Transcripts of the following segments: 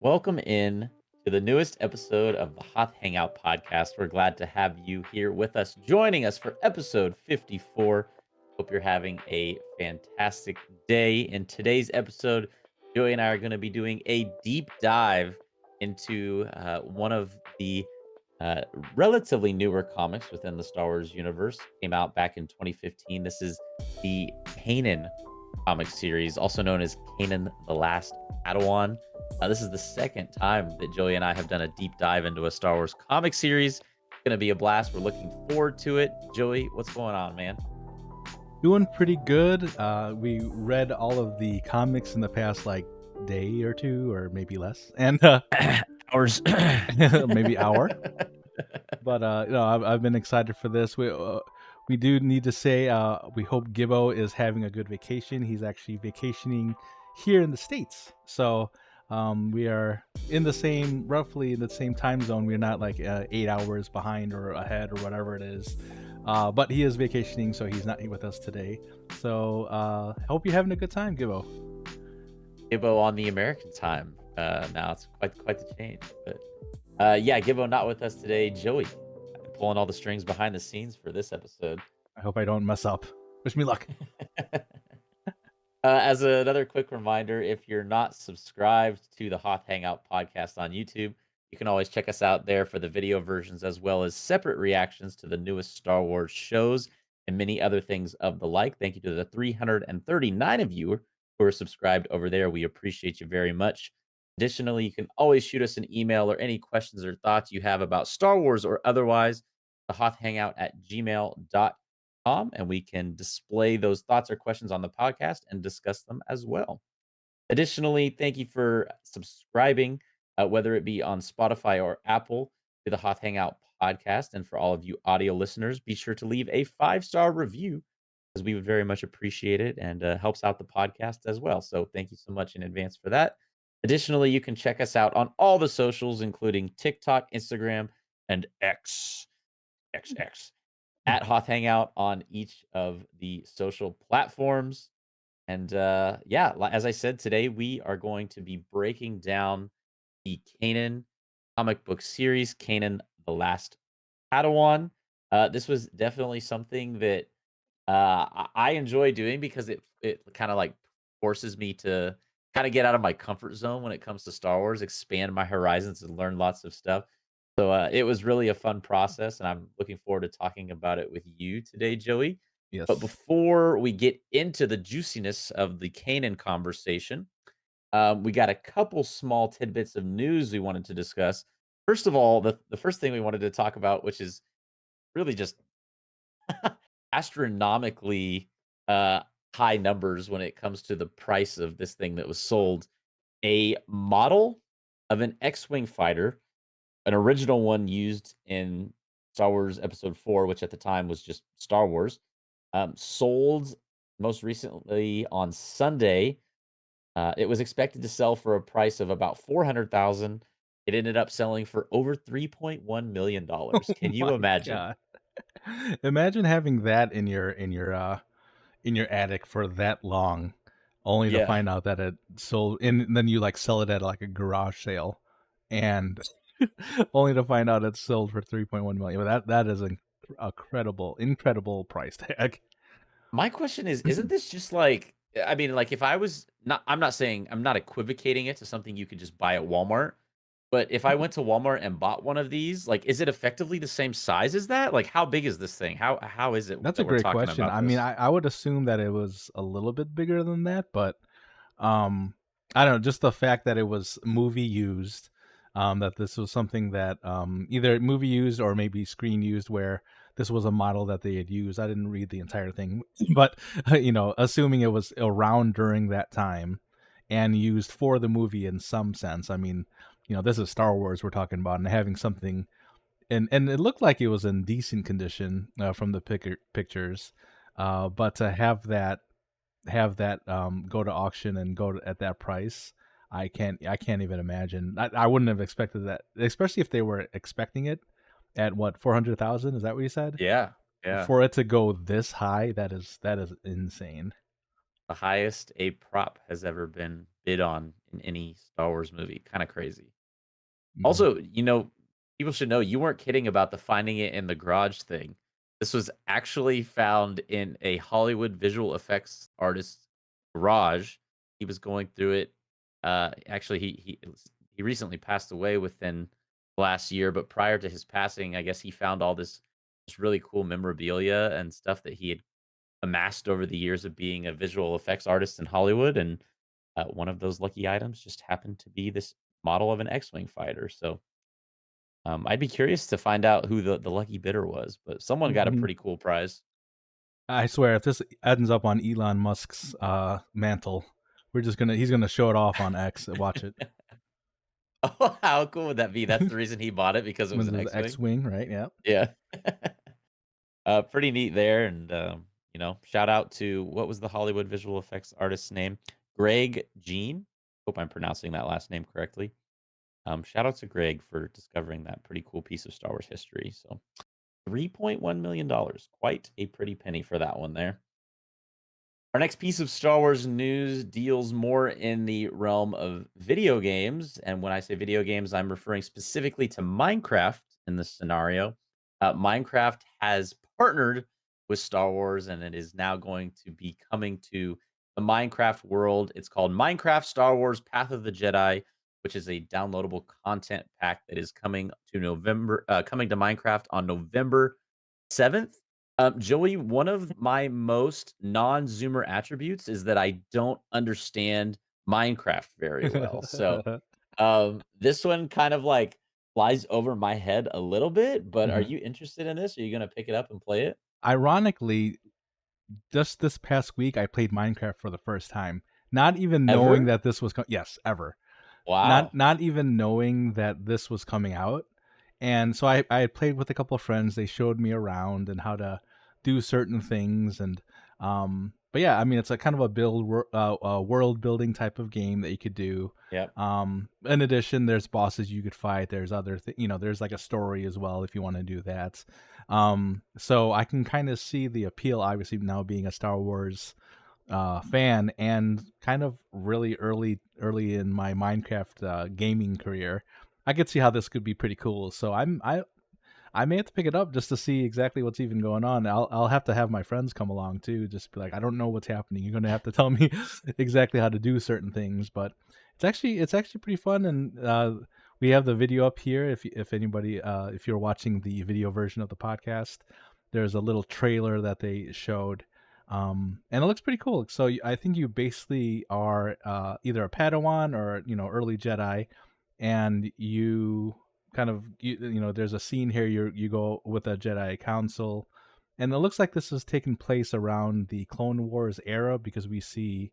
Welcome in to the newest episode of the Hot Hangout podcast. We're glad to have you here with us, joining us for episode 54. Hope you're having a fantastic day. In today's episode, Joey and I are going to be doing a deep dive into one of the uh, relatively newer comics within the Star Wars universe. Came out back in 2015. This is the Kanan comic series, also known as Kanan the Last Padawan. This is the second time that Joey and I have done a deep dive into a Star Wars comic series. It's going to be a blast. We're looking forward to it. Joey, what's going on, man? Doing pretty good. We read all of the comics in the past day or two, or maybe less, and Ours. maybe hour. But I've been excited for this. We do need to say we hope Gibbo is having a good vacation. He's actually vacationing here in the States, so we are roughly in the same time zone. We're not 8 hours behind or ahead or whatever it is. But he is vacationing, so he's not here with us today. So hope you're having a good time, Gibbo. Gibbo on the American time. Now it's quite the change. But yeah, Gibbo not with us today. Joey pulling all the strings behind the scenes for this episode. I hope I don't mess up. Wish me luck. As another quick reminder, if you're not subscribed to the Hoth Hangout podcast on YouTube, you can always check us out there for the video versions as well as separate reactions to the newest Star Wars shows and many other things of the like. Thank you to the 339 of you who are subscribed over there. We appreciate you very much. Additionally, you can always shoot us an email or any questions or thoughts you have about Star Wars or otherwise, the Hoth Hangout at gmail.com, and we can display those thoughts or questions on the podcast and discuss them as well. Additionally, thank you for subscribing, whether it be on Spotify or Apple, to the Hoth Hangout podcast. And for all of you audio listeners, be sure to leave a 5-star review, because we would very much appreciate it and helps out the podcast as well. So thank you so much in advance for that. Additionally, you can check us out on all the socials, including TikTok, Instagram, and XX at Hoth Hangout on each of the social platforms. And yeah, as I said, today we are going to be breaking down the Kanan comic book series, Kanan the Last Padawan. This was definitely something that I enjoy doing because it kind of like forces me to kind of get out of my comfort zone when it comes to Star Wars, expand my horizons, and learn lots of stuff. So it was really a fun process, and I'm looking forward to talking about it with you today, Joey. But Yes. before we get into the juiciness of the Kanan conversation, we got a couple small tidbits of news we wanted to discuss. First of all, the first thing we wanted to talk about, which is really just astronomically uh, high numbers when it comes to the price of this thing that was sold. A model of an X-wing fighter, an original one used in Star Wars Episode 4, which at the time was just Star Wars, sold most recently on Sunday. It was expected to sell for a price of about 400,000. It ended up selling for over $3.1 million. Oh Can you my imagine? god! Imagine having that in your attic for that long, only to Yeah. find out that it sold, and then you sell it at a garage sale, and only to find out it's sold for 3.1 million. But that is a incredible price tag. My question is, isn't this just like, I mean, like if I was not, I'm not saying, I'm not equivocating it to something you could just buy at Walmart, but if I went to Walmart and bought one of these, like, is it effectively the same size as that? Like, how big is this thing? How is it That's a that we're great talking question. about I mean, this? I would assume that it was a little bit bigger than that, but um, I don't know. Just the fact that it was movie used, that this was something that either movie used or maybe screen used, where this was a model that they had used. I didn't read the entire thing, but assuming it was around during that time and used for the movie in some sense. I mean, this is Star Wars we're talking about, and having something, and it looked like it was in decent condition from the pictures, but to have that go to auction and at that price, I can't even imagine. I wouldn't have expected that, especially if they were expecting it at what, 400,000, is that what you said? Yeah, yeah. For it to go this high, that is insane. The highest a prop has ever been bid on in any Star Wars movie. Kind of crazy. Mhm. Also, people should know you weren't kidding about the finding it in the garage thing. This was actually found in a Hollywood visual effects artist's garage. He was going through it. Actually, he recently passed away within last year, but prior to his passing, I guess he found all this really cool memorabilia and stuff that he had amassed over the years of being a visual effects artist in Hollywood, and one of those lucky items just happened to be this model of an X-wing fighter. So I'd be curious to find out who the lucky bidder was, but someone got a Mhm. pretty cool prize. I swear, if this ends up on Elon Musk's mantle, he's gonna show it off on X. Watch it. Oh, how cool would that be? That's the reason he bought it because it was When an the X-wing? X-wing, right? Yeah. Yeah. Pretty neat there, and, shout out to what was the Hollywood visual effects artist's name? Greg Jean? Hope I'm pronouncing that last name correctly. Shout out to Greg for discovering that pretty cool piece of Star Wars history, so $3.1 million, quite a pretty penny for that one there. Our next piece of Star Wars news deals more in the realm of video games. And when I say video games, I'm referring specifically to Minecraft in this scenario. Minecraft has partnered with Star Wars and it is now going to be coming to the Minecraft world. It's called Minecraft Star Wars Path of the Jedi, which is a downloadable content pack that is coming to Minecraft on November 7th. Joey, one of my most non-zoomer attributes is that I don't understand Minecraft very well. So, this one kind of like flies over my head a little bit, but are Mhm. you interested in this? Are you gonna pick it up and play it? Ironically, just this past week, I played Minecraft for the first time, not even knowing Ever? that this was yes, ever. Not Wow. not even knowing that this was coming out, and so I had played with a couple of friends. They showed me around and how to do certain things, and but yeah, I mean, it's a kind of a world building type of game that you could do. Yep. In addition, there's bosses you could fight. There's there's like a story as well if you want to do that. So I can kind of see the appeal, obviously now being a Star Wars fan and kind of really early in my Minecraft gaming career. I could see how this could be pretty cool. So I may have to pick it up just to see exactly what's even going on. I'll have to have my friends come along too, just be like, I don't know what's happening. You're gonna have to tell me exactly how to do certain things. But it's actually pretty fun, and we have the video up here. If anybody if you're watching the video version of the podcast, there's a little trailer that they showed. And it looks pretty cool. So I think you basically are either a Padawan or early Jedi, and you there's a scene here you go with a Jedi council, and it looks like this is taking place around the Clone Wars era because we see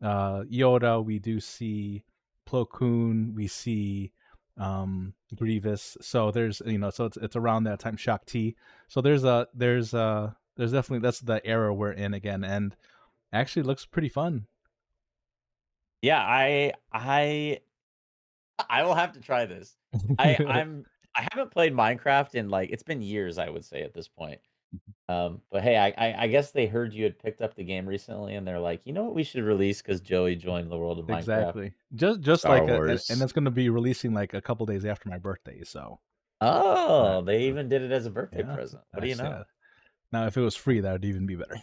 Yoda, we do see Plo Koon, we see Grievous. So so it's around that time. Shakti. So there's definitely that's the era we're in again, and actually looks pretty fun. Yeah, I will have to try this. I I'm I haven't played Minecraft in, like, it's been years, I would say, at this point. But hey, I guess they heard you had picked up the game recently, and they're like, "You know what we should release? Because Joey joined the world of Minecraft, Exactly. Just Star like and Wars." that's going to be releasing like a couple days after my birthday. So uh, Oh, they even did it as a birthday yeah, present. What do you that's yeah. know? Now, if it was free, that would even be better.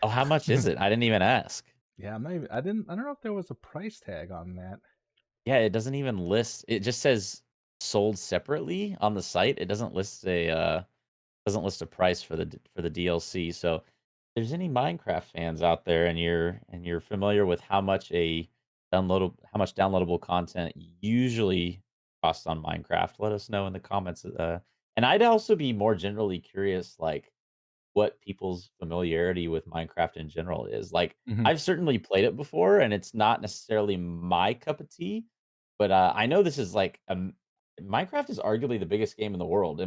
Oh, how much is it? I didn't even ask. Yeah, I'm not even. I don't know if there was a price tag on that. Yeah, it doesn't even list, it just says sold separately on the site. It doesn't list a price for the DLC. So, if there's any Minecraft fans out there and you're familiar with how much downloadable content usually costs on Minecraft, let us know in the comments. And I'd also be more generally curious, like what people's familiarity with Minecraft in general is. Like, Mhm. I've certainly played it before, and it's not necessarily my cup of tea, but I know this is like Minecraft is arguably the biggest game in the world.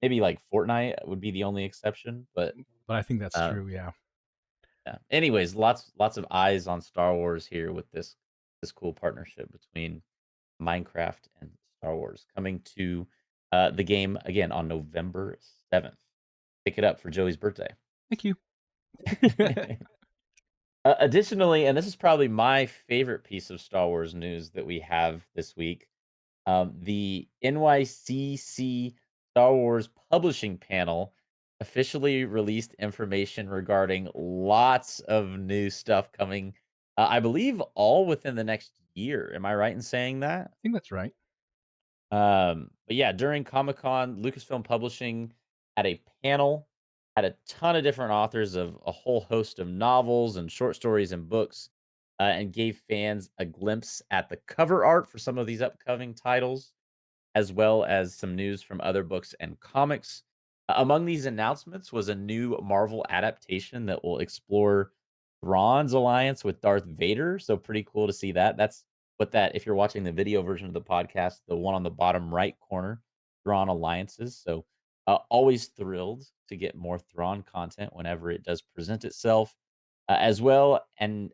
Maybe like Fortnite would be the only exception, but But I think that's uh, true. Yeah. yeah. Anyways, lots of eyes on Star Wars here with this cool partnership between Minecraft and Star Wars coming to the game again on November 7th. Pick it up for Joey's birthday. Thank you. Additionally, and this is probably my favorite piece of Star Wars news that we have this week, the NYCC Star Wars Publishing Panel officially released information regarding lots of new stuff coming. I believe all within the next year. Am I right in saying that? I think that's right. But yeah, during Comic Con, Lucasfilm Publishing had a panel, had a ton of different authors of a whole host of novels and short stories and books, and gave fans a glimpse at the cover art for some of these upcoming titles, as well as some news from other books and comics. Among these announcements was a new Marvel adaptation that will explore Thrawn's alliance with Darth Vader. So pretty cool to see that. That's what that if you're watching the video version of the podcast, the one on the bottom right corner, Thrawn alliances. So always thrilled to get more Thrawn content whenever it does present itself. As well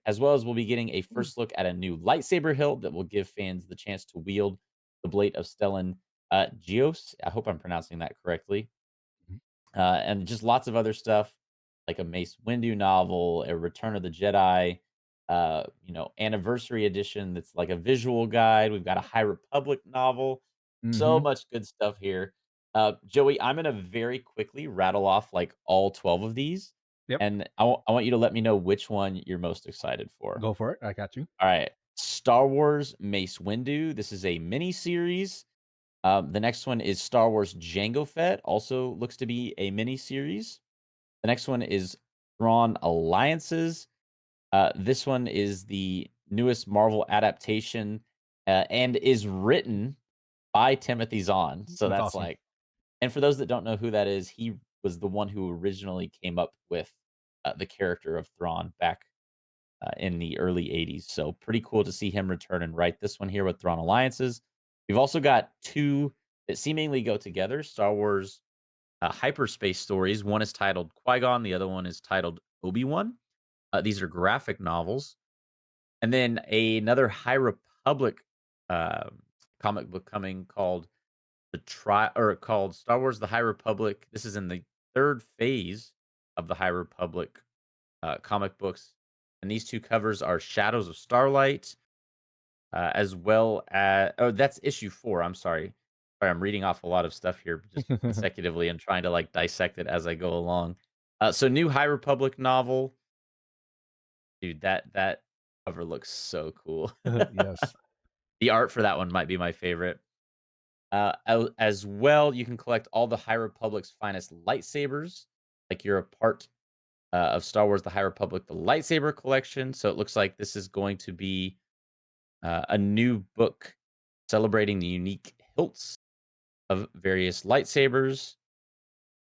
as we'll be getting a Mm. first look at a new lightsaber hilt that will give fans the chance to wield the blade of Stellan Geos. I hope I'm pronouncing that correctly. Mhm. And just lots of other stuff like a Mace Windu novel, a Return of the Jedi, anniversary edition that's like a visual guide. We've got a High Republic novel. So Mhm. much good stuff here. Joey, I'm gonna very quickly rattle off like all 12 of these, Yep. and I want you to let me know which one you're most excited for. Go for it. I got you. All right, Star Wars Mace Windu. This is a mini series. The next one is Star Wars Jango Fett, also looks to be a mini series. The next one is Thrawn Alliances. This one is the newest Marvel adaptation and is written by Timothy Zahn. So That's that's awesome. like, and for those that don't know who that is, he was the one who originally came up with the character of Thrawn back in the early 80s. So pretty cool to see him return and write this one here with Thrawn Alliances. We've also got two that seemingly go together Star Wars hyperspace stories. One is titled Qui Gon, the other one is titled Obi Wan. These are graphic novels. And then another High Republic uh, comic book coming called called Star Wars The High Republic. This is in the third phase of the High Republic comic books. And these two covers are Shadows of Starlight, as well as that's issue 4. I'm sorry. Sorry, I'm reading off a lot of stuff here just consecutively and trying to like dissect it as I go along. So new High Republic novel, dude. That cover looks so cool. Yes. The art for that one might be my favorite. As well, you can collect all the High Republic's finest lightsabers. Like you're a part of Star Wars: The High Republic, the lightsaber collection. So it looks like this is going to be a new book celebrating the unique hilts of various lightsabers.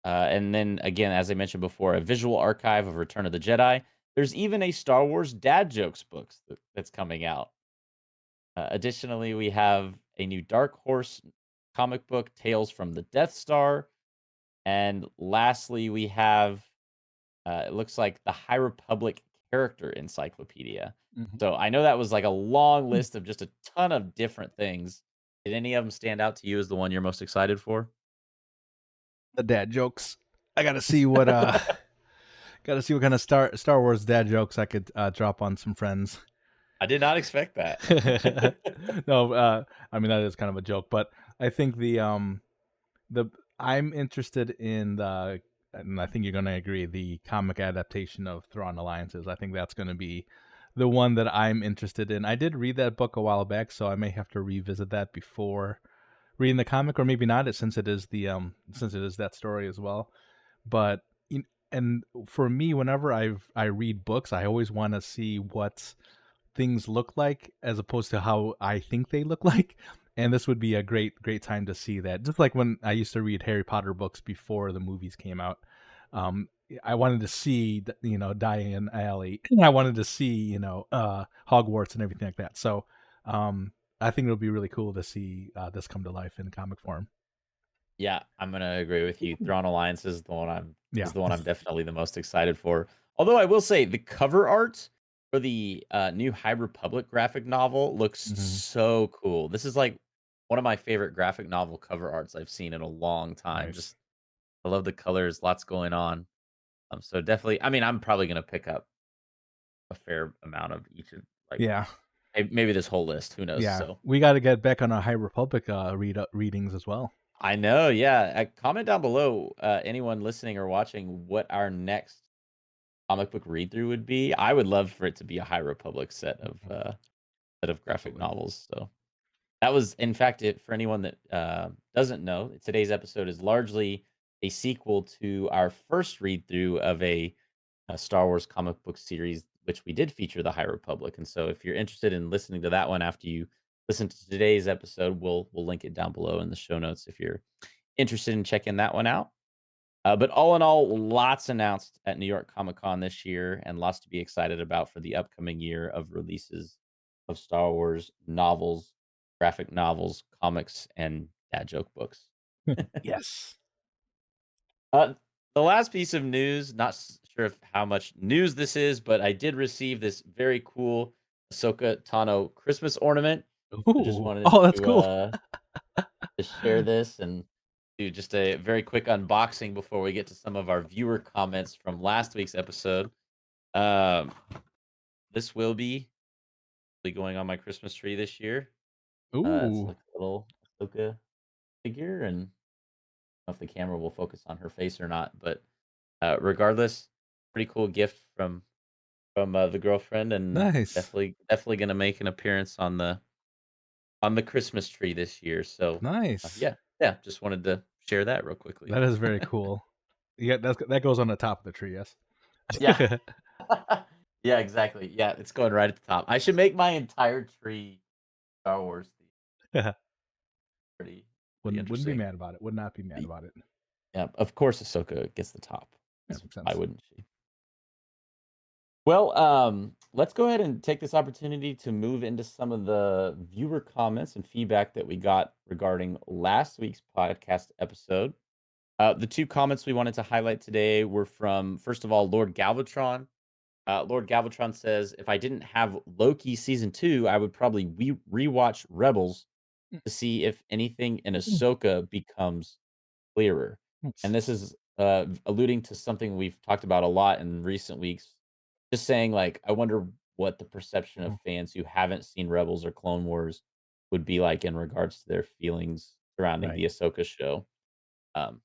And then again, as I mentioned before, a visual archive of Return of the Jedi. There's even a Star Wars dad jokes books that's coming out. Additionally, we have a new Dark Horse comic book, Tales from the Death Star. And lastly, we have it looks like the High Republic character encyclopedia. Mhm. So I know that was like a long Mm. list of just a ton of different things. Did any of them stand out to you as the one you're most excited for? The dad jokes. I gotta see what gotta see what kind of Star Wars dad jokes I could drop on some friends. I did not expect that. No, I mean that is kind of a joke, but I think the I'm interested in the and I think you're gonna agree, the comic adaptation of Thrawn Alliances. I think that's gonna be the one that I'm interested in. I did read that book a while back, so I may have to revisit that before reading the comic, or maybe not, since it is that story as well. But and for me, whenever I read books, I always want to see what things look like as opposed to how I think they look like. And this would be a great time to see that. Just like when I used to read Harry Potter books before the movies came out. Um, I wanted to see, Diagon Alley. I wanted to see, Hogwarts and everything like that. So, I think it'll be really cool to see this come to life in comic form. Yeah, I'm gonna agree with you. Thrawn Alliance is Yeah. the one I'm definitely the most excited for. Although I will say the cover art for the new High Republic graphic novel looks Hmm. so cool. This is like one of my favorite graphic novel cover arts I've seen in a long time. Nice. Just I love the colors, lots going on. So definitely, I mean, I'm probably gonna pick up a fair amount of each of like Yeah. maybe this whole list. Who knows? Yeah. So We gotta get back on our High Republic, readings as well. I know, yeah. Comment down below, anyone listening or watching, what our next comic book read through would be. I would love for it to be a High Republic Mhm. set of graphic Absolutely. novels. So that was, in fact, it for anyone that doesn't know. Today's episode is largely a sequel to our first read through of a Star Wars comic book series, which we did feature the High Republic. And so, if you're interested in listening to that one after you listen to today's episode, we'll link it down below in the show notes if you're interested in checking that one out. But all in all, lots announced at New York Comic Con this year, and lots to be excited about for the upcoming year of releases of Star Wars novels, graphic novels, comics, and dad joke books. Yes. Uh, the last piece of news, not sure if how much news this is, but I did receive this very cool Ahsoka Tano Christmas ornament. I just Ooh. wanted Oh, that's cool. to share this and do just a very quick unboxing before we get to some of our viewer comments from last week's episode. Um, this will be going on my Christmas tree this year. It's Ooh. like a little Ahsoka figure, and I don't know if the camera will focus on her face or not, but regardless, pretty cool gift from the girlfriend, and Nice. definitely gonna make an appearance on the Christmas tree this year. So Nice. yeah, just wanted to share that real quickly. That is very cool. Yeah, that goes on the top of the tree, yes? Yeah. Yeah, exactly. Yeah, it's going right at the top. I should make my entire tree Star Wars theme. Pretty Wouldn't be interesting. mad about it. Would not be mad Y about it. Yeah, of course, Ahsoka gets the top, Yeah, 'cause makes why sense. wouldn't she? Well, let's go ahead and take this opportunity to move into some of the viewer comments and feedback that we got regarding last week's podcast episode. The two comments we wanted to highlight today were from, first of all, Lord Galvatron. Lord Galvatron says, if I didn't have Loki season two, I would probably rewatch Rebels Mm, to see if anything in mm, Ahsoka becomes clearer. And nice. this is alluding to something we've talked about a lot in recent weeks. Just saying, like, I wonder what the perception of Mhm. fans who haven't seen Rebels or Clone Wars would be like in regards to their feelings surrounding Right. the Ahsoka show. Um,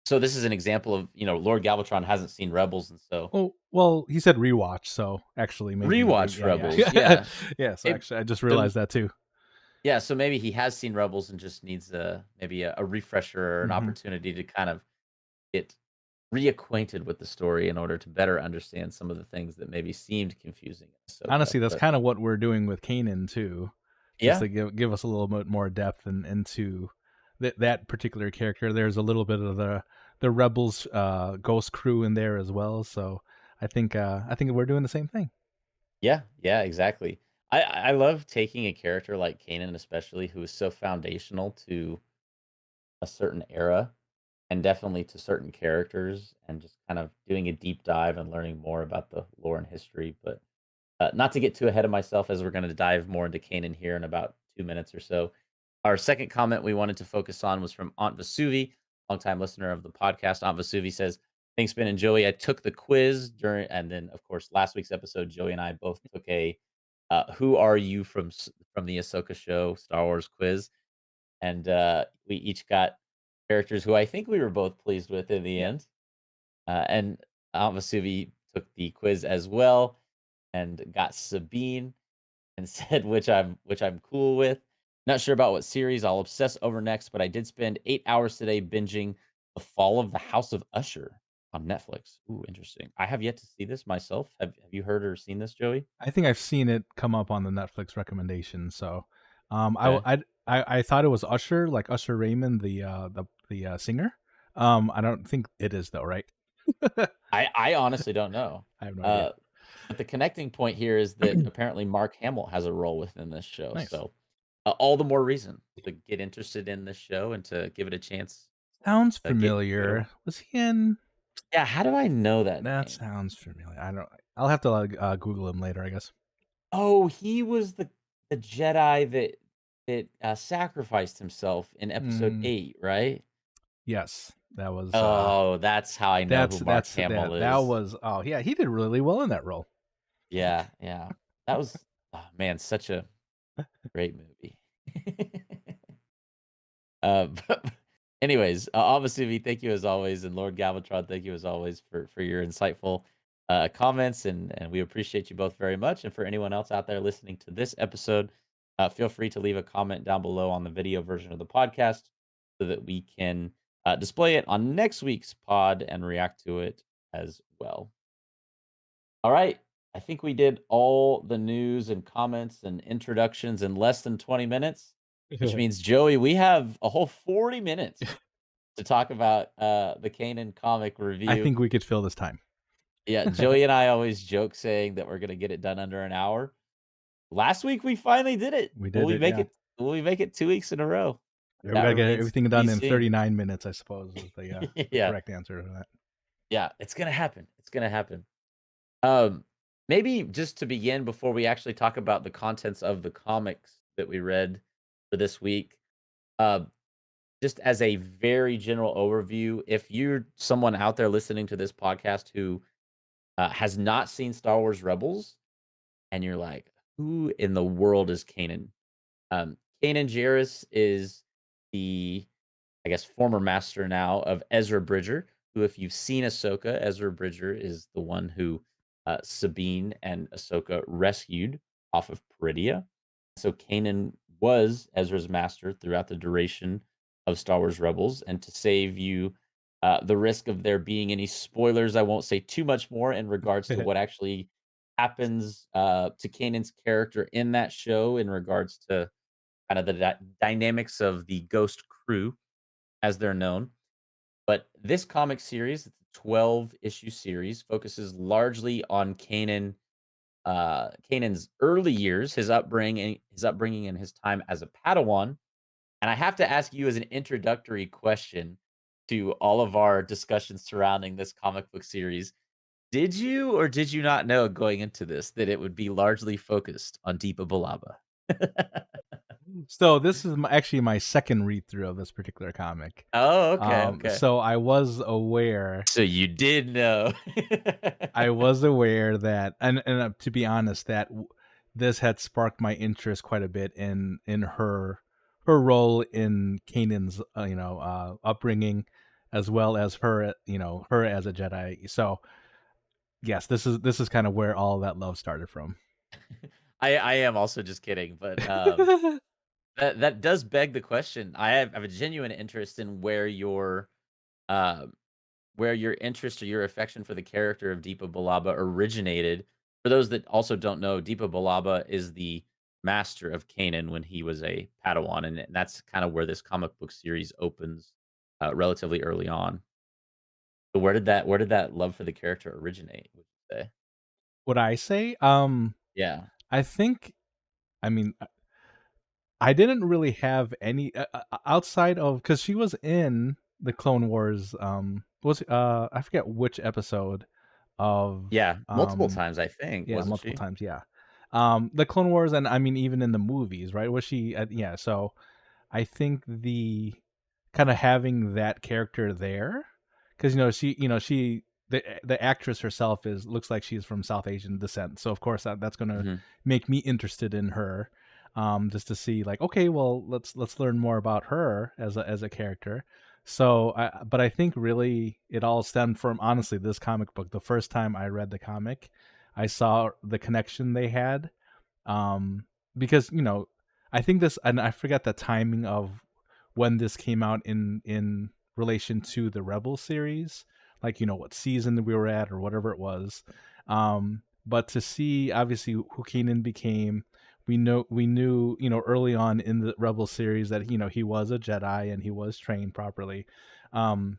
so this is an example of, Lord Galvatron hasn't seen Rebels, and so Well, he said rewatch, so actually maybe rewatch yeah, Rebels. yeah. Yeah. Yeah, so It, actually I just so realized that too. yeah, so maybe he has seen Rebels and just needs maybe a refresher or an Mhm. opportunity to kind of get reacquainted with the story in order to better understand some of the things that maybe seemed confusing in Ahsoka. Honestly, that's But kinda what we're doing with Kanan too, just yeah, to give us a little bit more depth into that particular character. There's a little bit of the Rebels, Ghost crew in there as well, so I think we're doing the same thing. yeah, yeah, exactly. I love taking a character like Kanan, especially who is so foundational to a certain era and definitely to certain characters, and just kind of doing a deep dive and learning more about the lore and history. But not to get too ahead of myself, as we're going to dive more into Kanan here in about 2 minutes or so. Our second comment we wanted to focus on was from Aunt Vasuvi, longtime listener of the podcast. Aunt Vasuvi says, "Thanks, Ben and Joey. I took the quiz during, and then of course last week's episode, Joey and I both took a "Who are you from the Ahsoka show" Star Wars quiz, and we each got characters who I think we were both pleased with in the Yeah. end. And Aunt Vasuvi took the quiz as well and got Sabine and said, which I'm cool with. Not sure about what series I'll obsess over next, but I did spend 8 hours today binging The Fall of the House of Usher on Netflix. Ooh, interesting. I have yet to see this myself. Have you heard or seen this, Joey? I think I've seen it come up on the Netflix recommendation, so, Okay. I thought it was Usher, like Usher Raymond, the singer. I don't think it is though, right? I honestly don't know. I have no idea. Uh, but the connecting point here is that apparently Mark Hamill has a role within this show. Nice. So all the more reason to get interested in this show and to give it a chance Sounds to give it a familiar. Was he in Yeah, how do I know that That name? sounds familiar. I don't I'll have to, like, Google him later, I guess. Oh, he was the Jedi that sacrificed himself in episode Mm, 8, right? yes. Oh, that's how I know who Mark That Hamill that is. was oh, yeah, he did really well in that role. Yeah, yeah. That was, oh man, such a great movie. But anyways, obviously, we thank you as always, and Lord Galvatron, thank you as always for your insightful comments, and we appreciate you both very much. And for anyone else out there listening to this episode, feel free to leave a comment down below on the video version of the podcast so that we can display it on next week's pod and react to it as well. All right. I think we did all the news and comments and introductions in less than 20 minutes, which means, Joey, we have a whole 40 minutes to talk about the Kanan comic I review. think we could fill this time. Yeah, Joey and I always joke saying that we're going to get it done under an hour. Last week we finally did it. We Will did we it, make yeah. it? Will we make it 2 weeks in a row? Yeah, we That gotta get remains everything to be done in seen. 39 minutes, I suppose, is the Yeah, correct answer to that. yeah, it's gonna happen. It's gonna happen. Um, Maybe just to begin before we actually talk about the contents of the comics that we read for this week, uh, just as a very general overview, if you're someone out there listening to this podcast who has not seen Star Wars Rebels, and you're like, "Who in the world is Kanan?" Kanan Jarrus is the, I guess, former master now of Ezra Bridger, who, if you've seen Ahsoka, Ezra Bridger is the one who Sabine and Ahsoka rescued off of Peridia. So Kanan was Ezra's master throughout the duration of Star Wars Rebels. And to save you the risk of there being any spoilers, I won't say too much more in regards to what actually happens to Kanan's character in that show in regards to kind of the dynamics of the Ghost crew, as they're known. But this comic series, it's a 12 issue series, focuses largely on Kanan's early years, his upbringing and his time as a Padawan. And I have to ask you as an introductory question to all of our discussions surrounding this comic book series. Did you or did you not know going into this that it would be largely focused on Deepa Balaba? So this is actually my second read through of this particular comic. Oh, okay, okay. So I was aware. So you did know. I was aware that, and to be honest, that this had sparked my interest quite a bit in her role in Kanan's upbringing, as well as her her as a Jedi. So yes, this is kind of where all that love started from. I am also just kidding, but, that does beg the question. I have a genuine interest in uh, where your interest or your affection for the character of Deepa Balaba originated. For those that also don't know, Deepa Balaba is the master of Kanan when he was a Padawan, and that's kind of where this comic book series opens, relatively early on. So where did that love for the character originate, would you say? Would I say? Yeah. I think. I mean, I didn't really have any outside of because she was in the Clone Wars. Was I forget which episode of Yeah, multiple times, I think, yeah, wasn't multiple she? times, yeah. The Clone Wars, and I mean even in the movies, right? Was she? Yeah. So I think the kind of having that character there, because the actress herself is looks like she's from South Asian descent, so of course that's gonna Mhm. make me interested in her, just to see like, okay, well let's learn more about her as a character. So, but I think really it all stemmed from honestly this comic book. The first time I read the comic, I saw the connection they had, um, because I think this, and I forget the timing of when this came out in relation to the Rebel series, like what season we were at or whatever it was. But to see obviously who Kanan became, we knew early on in the Rebel series that he was a Jedi and he was trained properly. Um,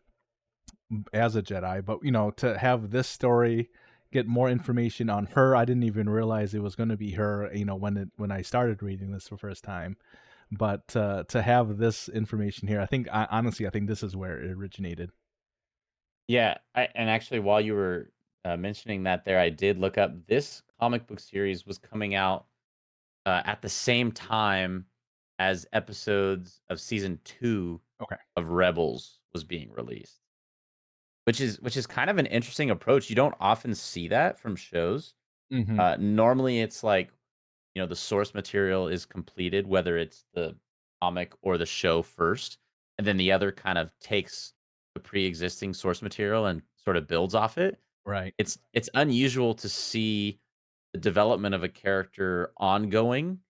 as a Jedi, but to have this story get more information on her, I didn't even realize it was going to be her. When I started reading this the first time, but to have this information here, honestly, I think this is where it originated. Yeah, and actually, while you were, mentioning that there, I did look up this comic book series was coming out, at the same time as episodes of season 2 Okay. of Rebels was being released, which is kind of an interesting approach. You don't often see that from shows. Mhm. Normally, it's like, the source material is completed, whether it's the comic or the show first, and then the other kind of takes the pre-existing source material and sort of builds off it. Right. It's unusual to see the development of a character ongoing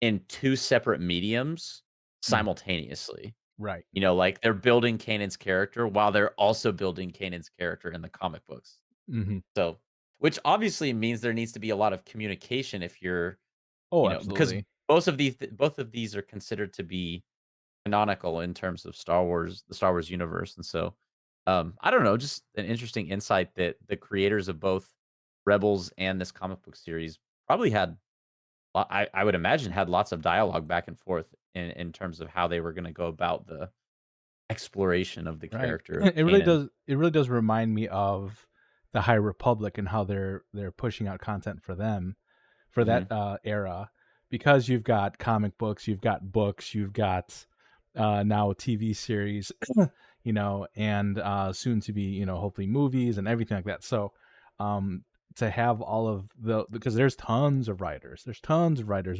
in 2 separate mediums Mhm. simultaneously. Right. Like, they're building Kanan's character while they're also building Kanan's character in the comic books. Mhm. So which obviously means there needs to be a lot of communication if you're Oh, because absolutely. both of these are considered to be canonical in terms of the Star Wars universe, and so, I don't know, just an interesting insight that the creators of both Rebels and this comic book series probably had I would imagine had lots of dialogue back and forth in terms of how they were gonna go about the exploration of the Right. character of Kanan. It really does remind me of the High Republic and how they're pushing out content for them, for that, Mhm. era, because you've got comic books, you've got books, you've got, now a TV series, and, soon to be, hopefully movies and everything like that. So, um, to have all of because there's tons of writers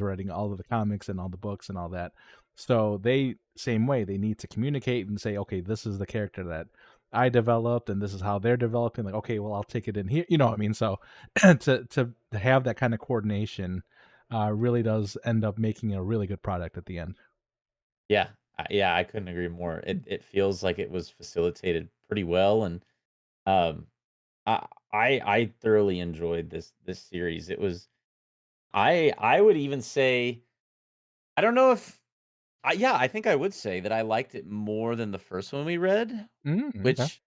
writing all of the comics and all the books and all that. So they same way, they need to communicate and say, "Okay, this is the character that I developed and this is how they're developing." Like, "Okay, well, I'll take it in here." You know what I mean? So to have that kind of coordination, really does end up making a really good product at the end. Yeah. Yeah, I couldn't agree more. It feels like it was facilitated pretty well, and, um, I thoroughly enjoyed this series. It was I would even say I don't know if yeah, I think I would say that I liked it more than the first one we read, Okay. which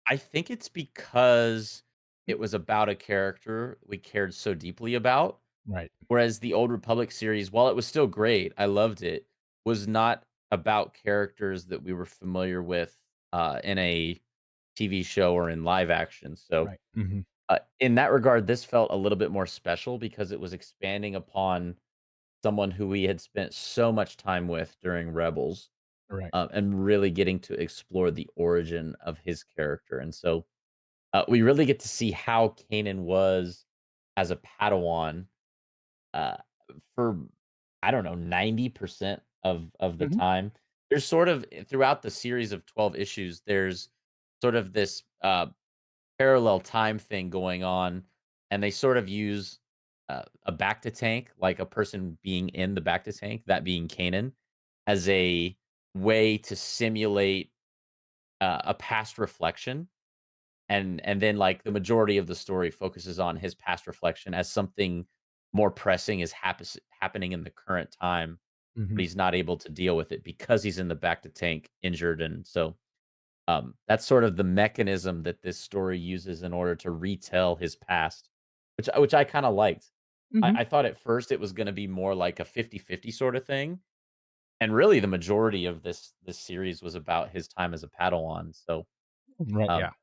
I think it's because it was about a character we cared so deeply about. Right. Whereas the Old Republic series, while it was still great, I loved it, was not about characters that we were familiar with in a TV show or in live action. So, Right. Mhm. in that regard, this felt a little bit more special because it was expanding upon someone who we had spent so much time with during Rebels, Right. and really getting to explore the origin of his character. And so, we really get to see how Kanan was as a Padawan uh, for I don't know, 90% of the Mhm. time. There's sort of throughout the series of 12 issues, there's sort of this parallel time thing going on, and they sort of use a back to tank, like a person being in the back to tank, that being Kanan, as a way to simulate a past reflection and then like the majority of the story focuses on his past reflection as something more pressing is happening in the current time, but Mhm. he's not able to deal with it because he's in the back to tank injured. And so that's sort of the mechanism that this story uses in order to retell his past, which I kind of liked. Mhm. I thought at first it was going to be more like a 50-50 sort of thing, and really the majority of this series was about his time as a Padawan. So Right. Yeah. um,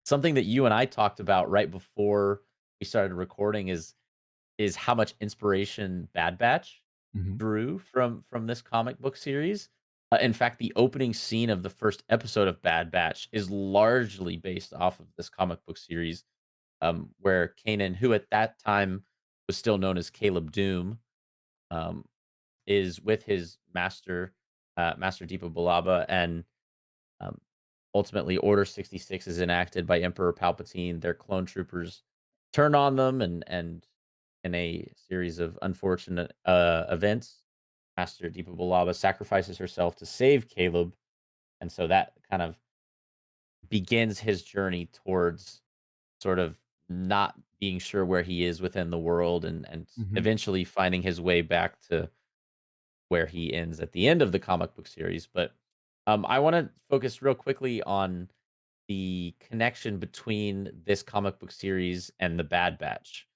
something that you and I talked about right before we started recording is how much inspiration Bad Batch Mhm. drew from this comic book series. In fact, the opening scene of the first episode of Bad Batch is largely based off of this comic book series, where Kanan, who at that time was still known as Caleb Doom, um, is with his master, Master Deepa Balaba, and um, ultimately, Order 66 is enacted by Emperor Palpatine. Their clone troopers turn on them, and in a series of unfortunate events, Master Deepa Balaba sacrifices herself to save Caleb, and so that kind of begins his journey towards sort of not being sure where he is within the world, and Mhm. eventually finding his way back to where he ends at the end of the comic book series. But I want to focus real quickly on the connection between this comic book series and the Bad Batch.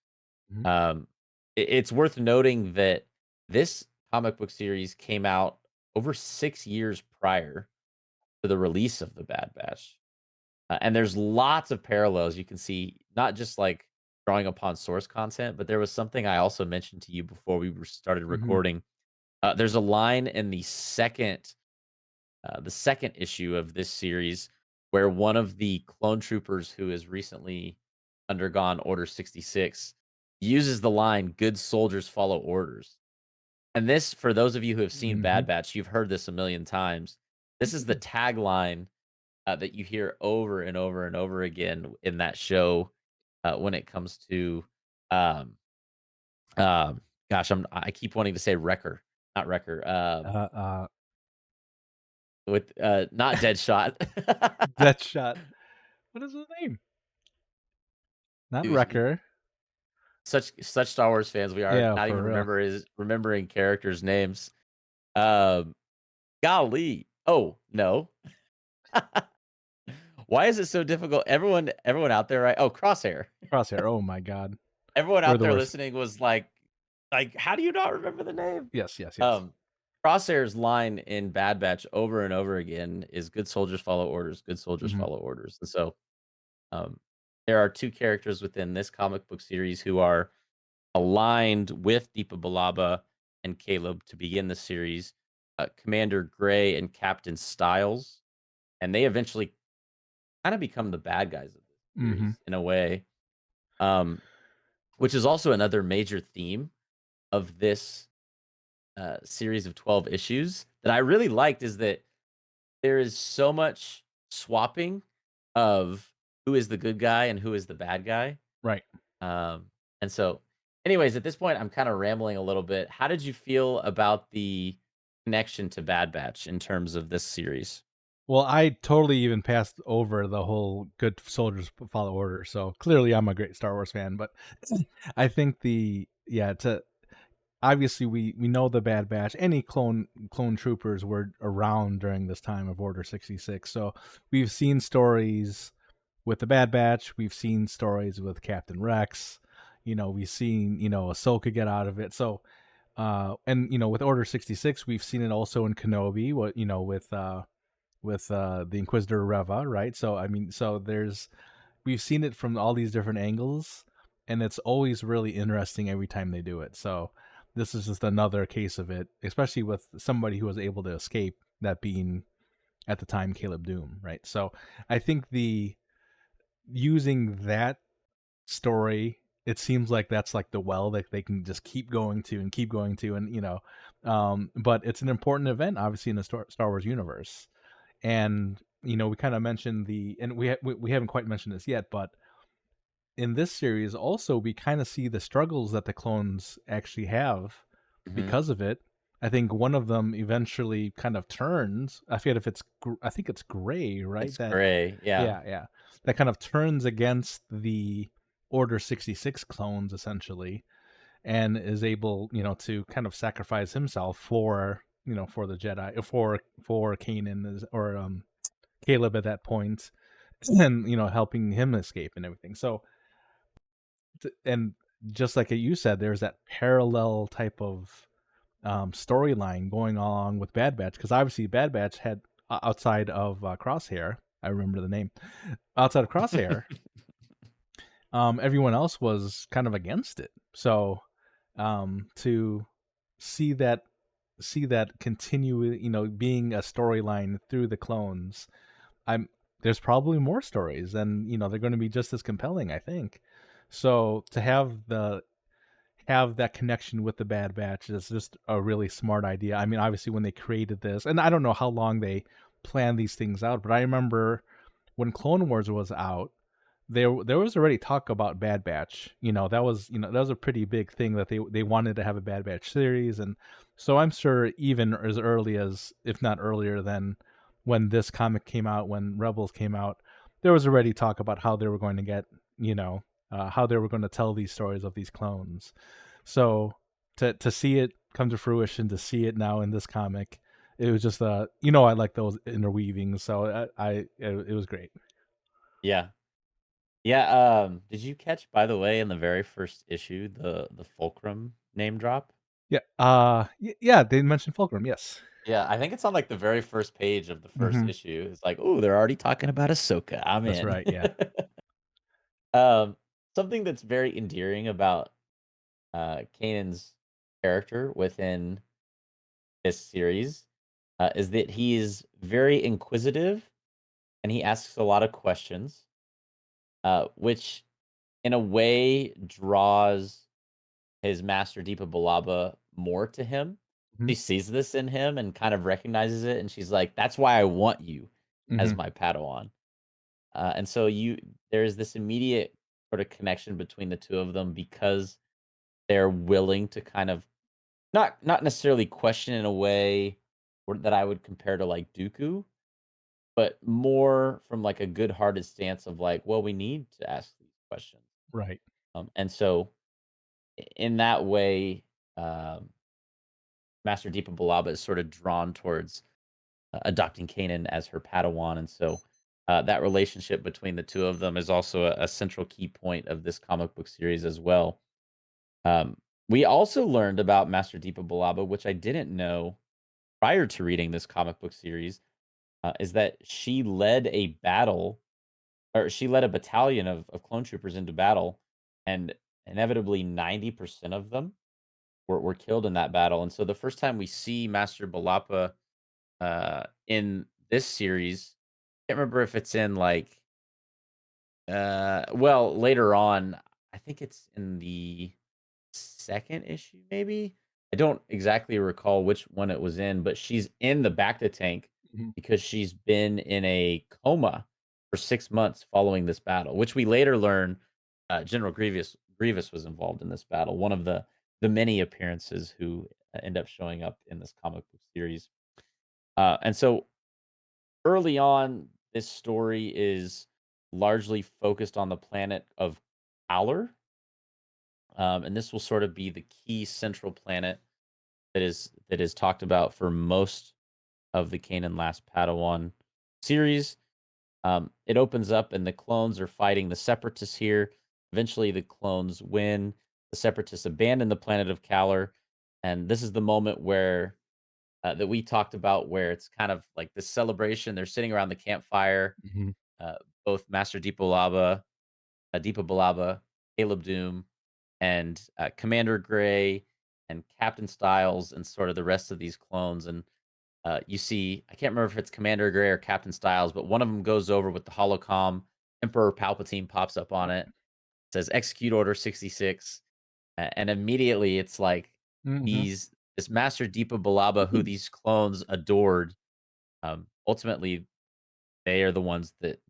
Mhm. Um, it's worth noting that this comic book series came out over 6 years prior to the release of the Bad Batch, and there's lots of parallels you can see, not just like drawing upon source content, but there was something I also mentioned to you before we started Mhm. recording. There's a line in the second issue of this series where one of the clone troopers who has recently undergone Order 66 uses the line, "Good soldiers follow orders." And this, for those of you who have seen Mhm. Bad Batch, you've heard this a million times. This is the tagline that you hear over and over and over again in that show when it comes to, um, um, gosh, I keep wanting to say Wrecker, not Wrecker, Uh, uh, with not Deadshot. Deathshot. What is his name? Not Dude, Wrecker. such Star Wars fans we are, Yeah, not even for real. remembering characters' names. Um, golly, oh no, why is it so difficult? Everyone out there, right? Oh, Crosshair. Crosshair. Oh my god. Everyone We're out the there worst. listening was like, how do you not remember the name? Yes, yes, yes. Um, Crosshair's line in Bad Batch over and over again is "Good soldiers follow orders. Good soldiers Mhm. follow orders." And so, um, there are two characters within this comic book series who are aligned with Deepa Balaba and Caleb to begin the series, Commander Gray and Captain Styles, and they eventually kind of become the bad guys of this Mhm. series in a way, um, which is also another major theme of this series of 12 issues that I really liked is that there is so much swapping of who is the good guy and who is the bad guy. Right. Um, and so, anyways, at this point, I'm kind of rambling a little bit. How did you feel about the connection to Bad Batch in terms of this series? Well, I totally even passed over the whole good soldiers follow orders. So clearly I'm a great Star Wars fan, but I think the yeah, to obviously we know the Bad Batch. Any clone troopers were around during this time of Order 66. So we've seen stories with the Bad Batch, we've seen stories with Captain Rex, we've seen, Ahsoka get out of it. So and with Order 66, we've seen it also in Kenobi, what with the Inquisitor Reva, right? So I mean, so there's we've seen it from all these different angles, and it's always really interesting every time they do it. So this is just another case of it, especially with somebody who was able to escape, that being at the time Caleb Doom, right? So I think the using that story, it seems like that's like the well that they can just keep going to and keep going to, and but it's an important event, obviously, in the Star Wars universe. And we kind of mentioned and we haven't quite mentioned this yet, but in this series also we kind of see the struggles that the clones actually have Hmm. because of it. I think one of them eventually kind of turns. I forget if I think it's Gray, right? It's That Gray, yeah. Yeah, yeah, that kind of turns against the Order 66 clones essentially, and is able, to kind of sacrifice himself for the Jedi, for Kanan, or Caleb at that point, and helping him escape and everything. So and just like you said, there's that parallel type of storyline going along with Bad Batch, because obviously Bad Batch had, outside of Crosshair, I remember the name, outside of Crosshair, everyone else was kind of against it. So to see that continue, being a storyline through the clones, I'm there's probably more stories, and they're going to be just as compelling, I think. So to have that connection with the Bad Batch is just a really smart idea. I mean, obviously when they created this, and I don't know how long they planned these things out, but I remember when Clone Wars was out, there was already talk about Bad Batch. That was a pretty big thing, that they wanted to have a Bad Batch series. And so I'm sure even as early as, if not earlier than when this comic came out, when Rebels came out, there was already talk about how they were going to get, how they were going to tell these stories of these clones. So to see it come to fruition, to see it now in this comic, it was just I like those interweavings, so it was great. Yeah. Yeah, did you catch, by the way, in the very first issue, the Fulcrum name drop? Yeah, yeah, they mentioned Fulcrum, yes. Yeah, I think it's on, like, the very first page of the first Mhm. issue. It's like, "Ooh, they're already talking about Ahsoka, I'm That's in." right, yeah. Um, something that's very endearing about, Kanan's character within this series, is that he is very inquisitive, and he asks a lot of questions, which in a way draws his master Deepa Balaba more to him. Mhm. She sees this in him and kind of recognizes it, and she's like, "That's why I want you as Mhm. my Padawan." And so there's this immediate sort of connection between the two of them because they're willing to kind of not necessarily question in a way that I would compare to like Dooku, but more from like a good-hearted stance of like, well, we need to ask these questions. Right. And so in that way, um, Master Deepa Balaba is sort of drawn towards adopting Kanan as her Padawan, and so that relationship between the two of them is also a central key point of this comic book series as well. Um, we also learned about Master Deepa Balaba, which I didn't know prior to reading this comic book series, is that she led a battle, or she led a battalion of clone troopers into battle, and inevitably 90% of them were killed in that battle. And so the first time we see Master Balapa in this series, I can't remember if it's in like well, later on, I think it's in the second issue, maybe? I don't exactly recall which one it was in, but she's in the Bacta tank Mhm. because she's been in a coma for 6 months following this battle, which we later learn General Grievous was involved in this battle, one of the many appearances who end up showing up in this comic book series. And so early on, this story is largely focused on the planet of Aller, and this will sort of be the key central planet that is talked about for most of the Kanan Last Padawan series. It opens up, and the clones are fighting the Separatists here. Eventually, the clones win. The Separatists abandon the planet of Kalar, and this is the moment where that we talked about, where it's kind of like this celebration. They're sitting around the campfire. Mhm. Uh, Both Master Deepa Balaba, Caleb Doom, and Commander Gray and Captain Styles and sort of the rest of these clones. And you see, I can't remember if it's Commander Gray or Captain Styles, but one of them goes over with the holocom. Emperor Palpatine pops up on it, says "Execute Order 66," and immediately it's like Mhm. these this Master Deepa Balaba, who these clones adored. Ultimately, they are the ones that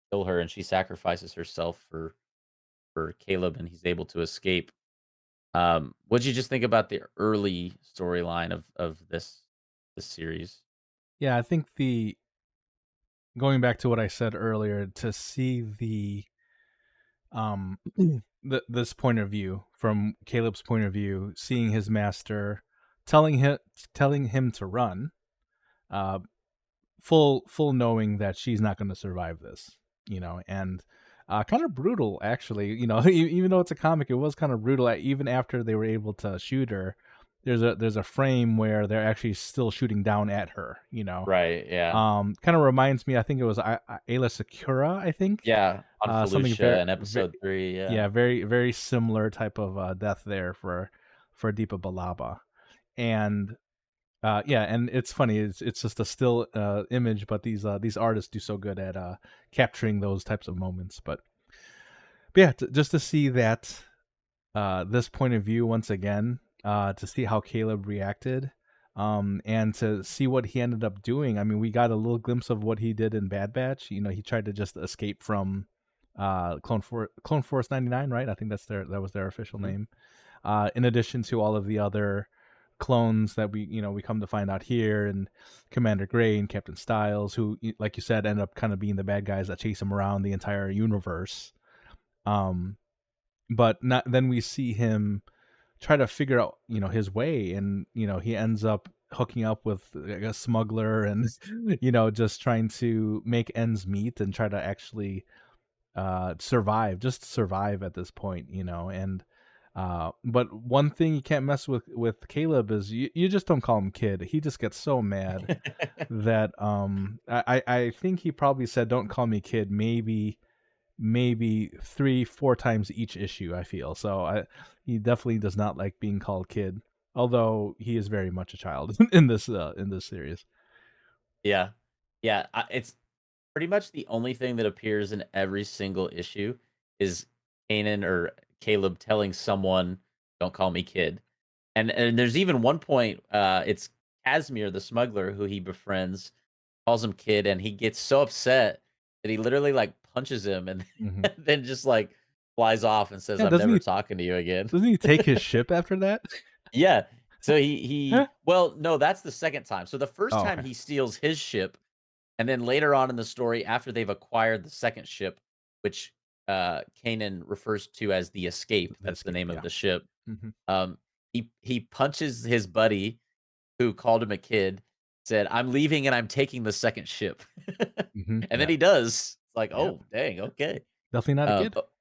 kill her, and she sacrifices herself for Caleb, and he's able to escape. What'd you just think about the early storyline of this series? Yeah, I think the going back to what I said earlier, to see the um this point of view from Caleb's point of view, seeing his master telling him telling him to run, uh full knowing that she's not going to survive this, and kind of brutal actually, even though it's a comic, it was kind of brutal. Even after they were able to shoot her, there's a frame where they're actually still shooting down at her. Right, yeah. Kind of reminds me, I think it was Ayla Secura, I think. Yeah, on Something very, Felucia in episode 3, yeah. yeah, very very similar type of death there for Deepa Balaba. And yeah, and it's funny. It's just a still image, but these artists do so good at capturing those types of moments. But yeah, just to see that this point of view once again, to see how Caleb reacted, and to see what he ended up doing. I mean, we got a little glimpse of what he did in Bad Batch. He tried to just escape from Clone Force 99, right? I think that was their official Mhm. name. In addition to all of the other clones that we come to find out here, and Commander Gray and Captain Styles, who, like you said, end up kind of being the bad guys that chase him around the entire universe. Um, but not then we see him try to figure out his way, and he ends up hooking up with like, a smuggler, and just trying to make ends meet and try to actually survive at this point, and but one thing you can't mess with Caleb is you just don't call him kid. He just gets so mad that I think he probably said don't call me kid maybe 3-4 times each issue, I feel. So he definitely does not like being called kid, although he is very much a child in this series. Yeah. Yeah, it's pretty much the only thing that appears in every single issue is Kanan or Caleb telling someone Don't call me kid." And there's even one point, it's Casimir, the smuggler who he befriends, calls him kid, and he gets so upset that he literally, like, punches him and Mhm. then just, like, flies off and says, Yeah, "I'm never talking to you again." doesn't he take his ship after that? Yeah. So he Huh? well, no, that's the second time. So the first Oh, time okay. he steals his ship, and then later on in the story, after they've acquired the second ship, which, Kanan refers to as the Escape, The that's the escape, name of yeah. the ship, Mhm, he punches his buddy who called him a kid, said, "I'm leaving and I'm taking the second ship." mhm, And then yeah, he does. It's like, yeah. "Oh, dang, okay." Definitely not a kid. But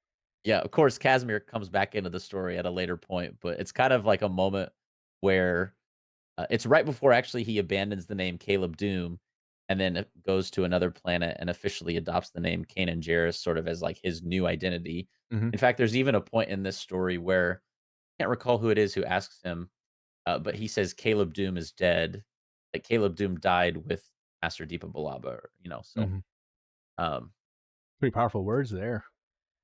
yeah, of course, Casimir comes back into the story at a later point, but it's kind of like a moment where it's right before actually he abandons the name Caleb Doom and then goes to another planet and officially adopts the name Kanan Jarrus sort of as like his new identity. Mhm, In fact, there's even a point in this story where I can't recall who it is who asks him, but he says Caleb Doom is dead. Like Caleb Doom died with Master Deepa Balaba, so mhm. um, Pretty powerful words there.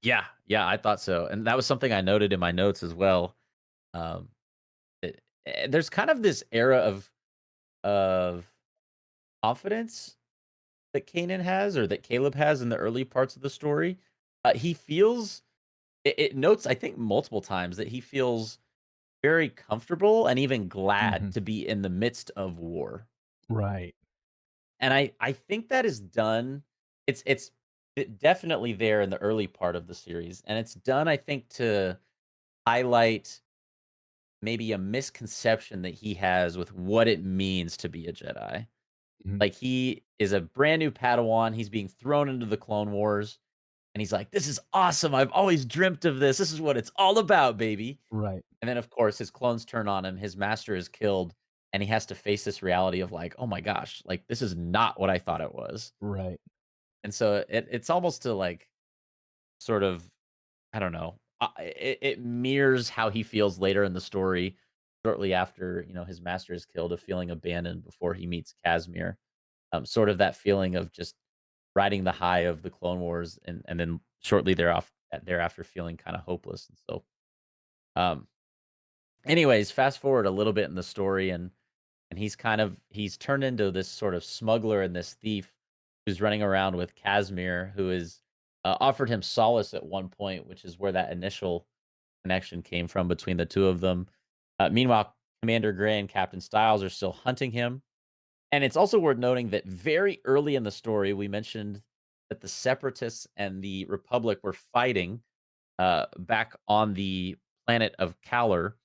yeah, yeah, I thought so. And that was something I noted in my notes as well. Um, there's kind of this era of confidence that Kanan has or that Caleb has in the early parts of the story. He feels it notes, I think, multiple times that he feels very comfortable and even glad Mhm. to be in the midst of war. Right. And I think that is done. It's definitely there in the early part of the series, and it's done, I think, to highlight maybe a misconception that he has with what it means to be a Jedi. Mhm. Like, he is a brand new Padawan, he's being thrown into the Clone Wars, and he's like, "This is awesome, I've always dreamt of this, this is what it's all about, baby." Right, And then, of course, his clones turn on him, his master is killed, and he has to face this reality of like, "Oh my gosh, like, this is not what I thought it was." right. And so it's almost to, like, sort of, I don't know, it mirrors how he feels later in the story, shortly after, his master is killed, of feeling abandoned before he meets Casimir. Sort of that feeling of just riding the high of the Clone Wars and then shortly thereafter feeling kinda hopeless, and so, um, anyways, fast forward a little bit in the story, and he's turned into this sort of smuggler and this thief who's running around with Casimir, who is, offered him solace at one point, which is where that initial connection came from between the 2 of them. Meanwhile, Commander Gray and Captain Styles are still hunting him. And it's also worth noting that very early in the story, we mentioned that the Separatists and the Republic were fighting back on the planet of Kalar.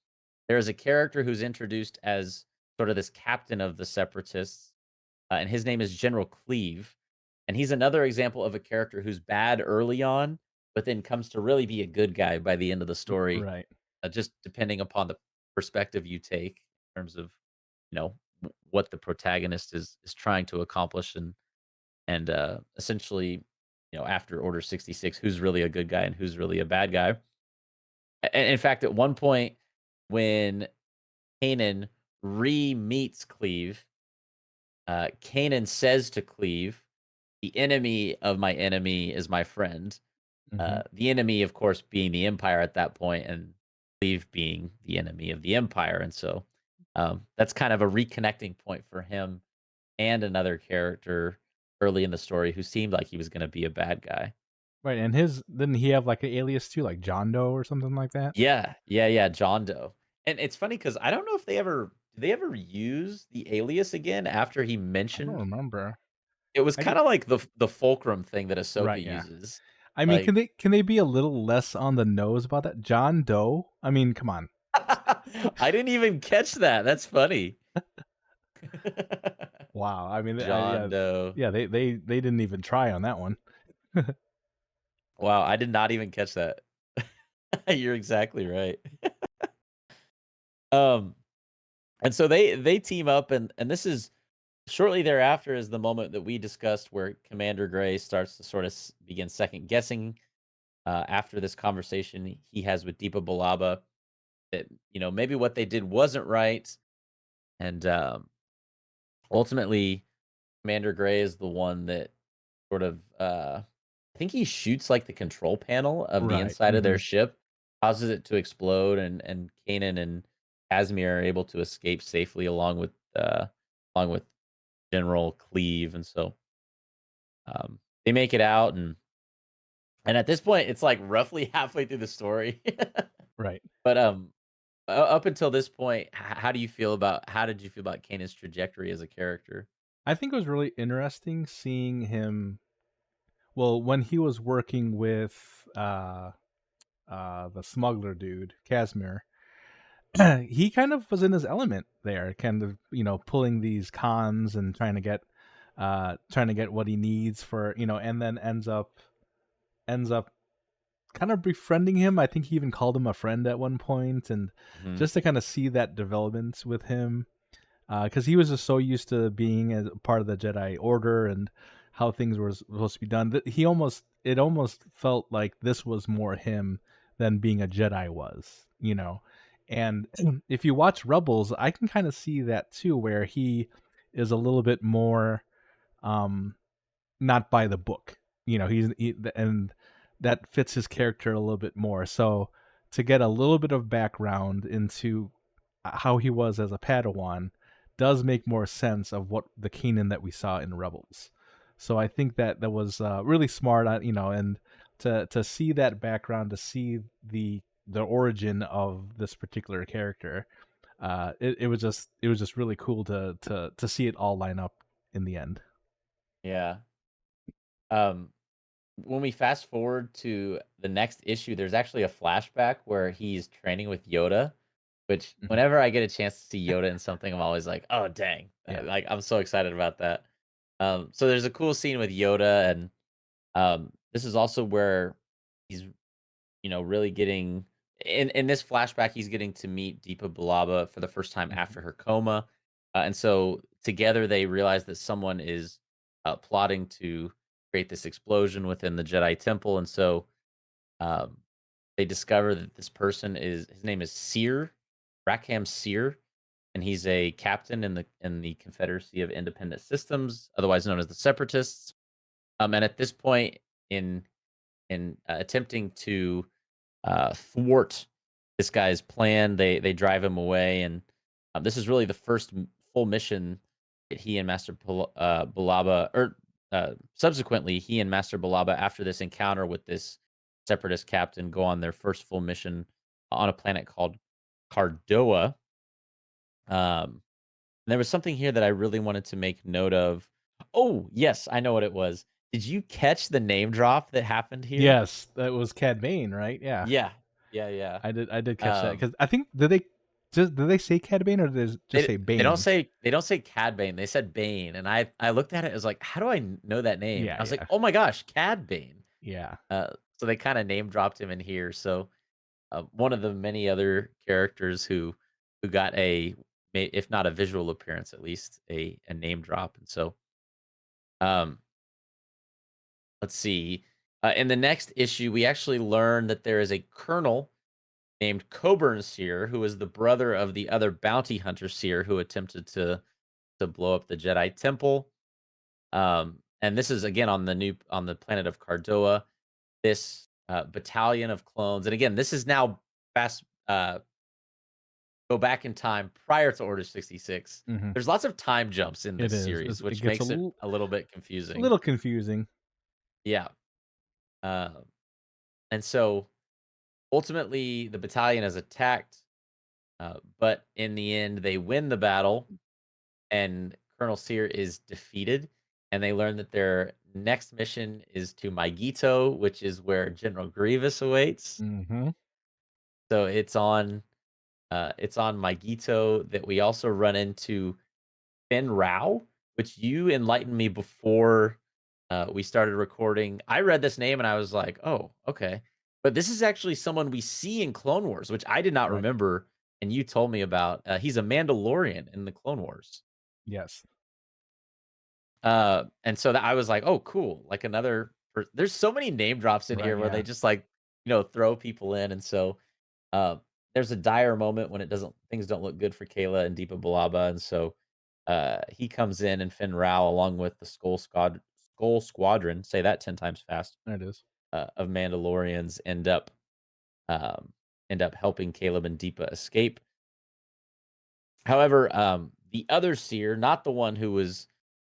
There is a character who's introduced as sort of this captain of the Separatists, and his name is General Cleve. And he's another example of a character who's bad early on, but then comes to really be a good guy by the end of the story, Right. just depending upon the perspective you take in terms of what the protagonist is trying to accomplish and essentially after Order 66, who's really a good guy and who's really a bad guy. And in fact, at one point when Kanan re-meets Cleve, Kanan says to Cleve, "The enemy of my enemy is my friend." Mhm. The enemy, of course, being the Empire at that point, and Cleve being the enemy of the Empire. And so that's kind of a reconnecting point for him and another character early in the story who seemed like he was going to be a bad guy. Right, and his didn't he have, like, an alias too, like John Doe or something like that? Yeah, yeah, yeah, John Doe. And it's funny because I don't know if they ever use the alias again after he I don't mentioned. remember. It was I ju kinda like the fulcrum thing that Ahsoka Right, yeah. uses. I mean, Like can they be a little less on the nose about that? John Doe? I mean, come on. I didn't even catch that, that's funny. Wow, I mean, John Doe. yeah, they didn't even try on that one. Wow, I did not even catch that. You're exactly right. Um, and so they team up, and this is shortly thereafter is the moment that we discussed where Commander Gray starts to sort of begin second guessing after this conversation he has with Deepa Balaba that maybe what they did wasn't right, and ultimately Commander Gray is the one that sort of I think he shoots like the control panel of the Right, inside of their mhm. ship, causes it to explode, and Kanan and Casimir are able to escape safely along with General Cleve, and so, they make it out, and at this point, it's, like, roughly halfway through the story. Right. But, up until this point, how did you feel about Kanan's trajectory as a character? I think it was really interesting seeing him. Well, when he was working with the smuggler dude, Casimir, he kind of was in his element there, kind of, pulling these cons and trying to get what he needs for, and then ends up kind of befriending him. I think he even called him a friend at one point, and Mhm, just to kind of see that development with him, because he was just so used to being as a part of the Jedi Order and how things were supposed to be done, that it almost felt like this was more him than being a Jedi was. And if you watch Rebels, I can kind of see that too, where he is a little bit more um not by the book. And that fits his character a little bit more. So to get a little bit of background into how he was as a Padawan does make more sense of what the Kanan that we saw in Rebels. So I think that that was really smart, and to see that background, to see the origin of this particular character, it was just really cool to see it all line up in the end. yeah. Um, when we fast forward to the next issue, there's actually a flashback where he's training with Yoda, which Mhm. whenever I get a chance to see Yoda in something, I'm always like, "Oh, dang." Yeah. Like, I'm so excited about that. So there's a cool scene with Yoda, and, this is also where he's, really getting in this flashback, he's getting to meet Deepa Balaba for the first time Mhm. after her coma, and so together they realize that someone is, plotting to create this explosion within the Jedi Temple, and so, um, they discover that this person is his name is Rackham Seer, and he's a captain in the Confederacy of Independent Systems, otherwise known as the Separatists. And at this point in attempting to thwart this guy's plan. They drive him away, and this is really the first full mission that he and Balaba, or subsequently he and Master Balaba, after this encounter with this separatist captain, go on their first full mission on a planet called Cardoa. And there was something here that I really wanted to make note of. Oh, yes, I know what it was. Did you catch the name drop that happened here? Yes, that was Cad Bane, right? Yeah. Yeah, yeah, yeah. I did catch that Um, because I think did they say Cad Bane or did they just say Bane? they don't say Cad Bane, they said Bane, and I looked at it, I was like, "How do I know that name?" Yeah, I was like, yeah, "Oh my gosh, Cad Bane." yeah. So they kinda name dropped him in here, so, one of the many other characters who got if not a visual appearance, at least a name drop, and so, um, let's see, in the next issue, we actually learn that there is a colonel named Coburn Seer, who is the brother of the other bounty hunter Seer who attempted to blow up the Jedi Temple. And this is again on the planet of Cardoa. This battalion of clones, and again, this is now fast. Go back in time prior to Order 66. Mhm. There's lots of time jumps in It this is. series, It which gets a makes it little a little bit a confusing. little confusing. Yeah. Um, and so ultimately, the battalion is attacked, but in the end, they win the battle and Colonel Sear is defeated, and they learn that their next mission is to Maigito, which is where General Grievous awaits. Mhm. So it's on Maigito that we also run into Ben Rao, which you enlightened me before we started recording. I read this name and I was like, oh, okay. But this is actually someone we see in Clone Wars, which I did not Right. remember, and you told me about. He's a Mandalorian in the Clone Wars. Yes. And so that I was like, "Oh, cool." Like there's so many name drops in Right, here where yeah. they just like, throw people in. And so there's a dire moment when it doesn't things don't look good for Kayla and Deepa Balaba. And so he comes in, and Finn Rao, along with the Skull Squadron, say that 10 times fast, There it is. of Mandalorians end up end up helping Caleb and Deepa escape. However, the other seer, not the one who was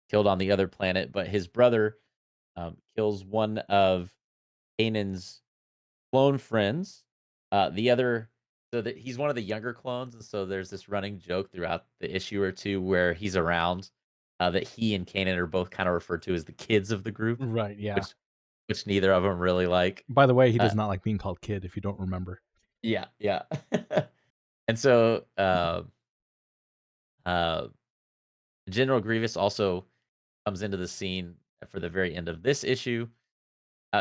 killed on the other planet, but his brother, kills one of Kanan's clone friends. The other, so that he's one of the younger clones, and so there's this running joke throughout the issue or two where he's around, that he and Kanan are both kind of referred to as the kids of the group, Right, yeah. which neither of them really like. By the way, he Uh, does not like being called kid, if you don't remember. yeah, yeah. And so uh, General Grievous also comes into the scene for the very end of this issue.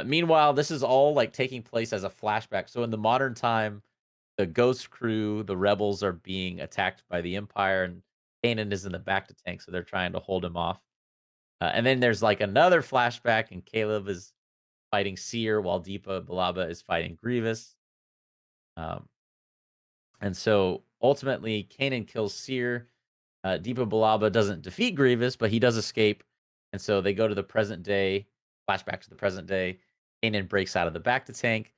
Meanwhile, this is all like taking place as a flashback. So in the modern time, the Ghost Crew, the rebels, are being attacked by the Empire, and Kanan is in the back to tank, so they're trying to hold him off. And then there's like another flashback, and Caleb is fighting Seer while Deepa Balaba is fighting Grievous. Um, and so ultimately, Kanan kills Seer. Deepa Balaba doesn't defeat Grievous, but he does escape. And so they go to the present day, flashback to the present day. Kanan breaks out of the back to tank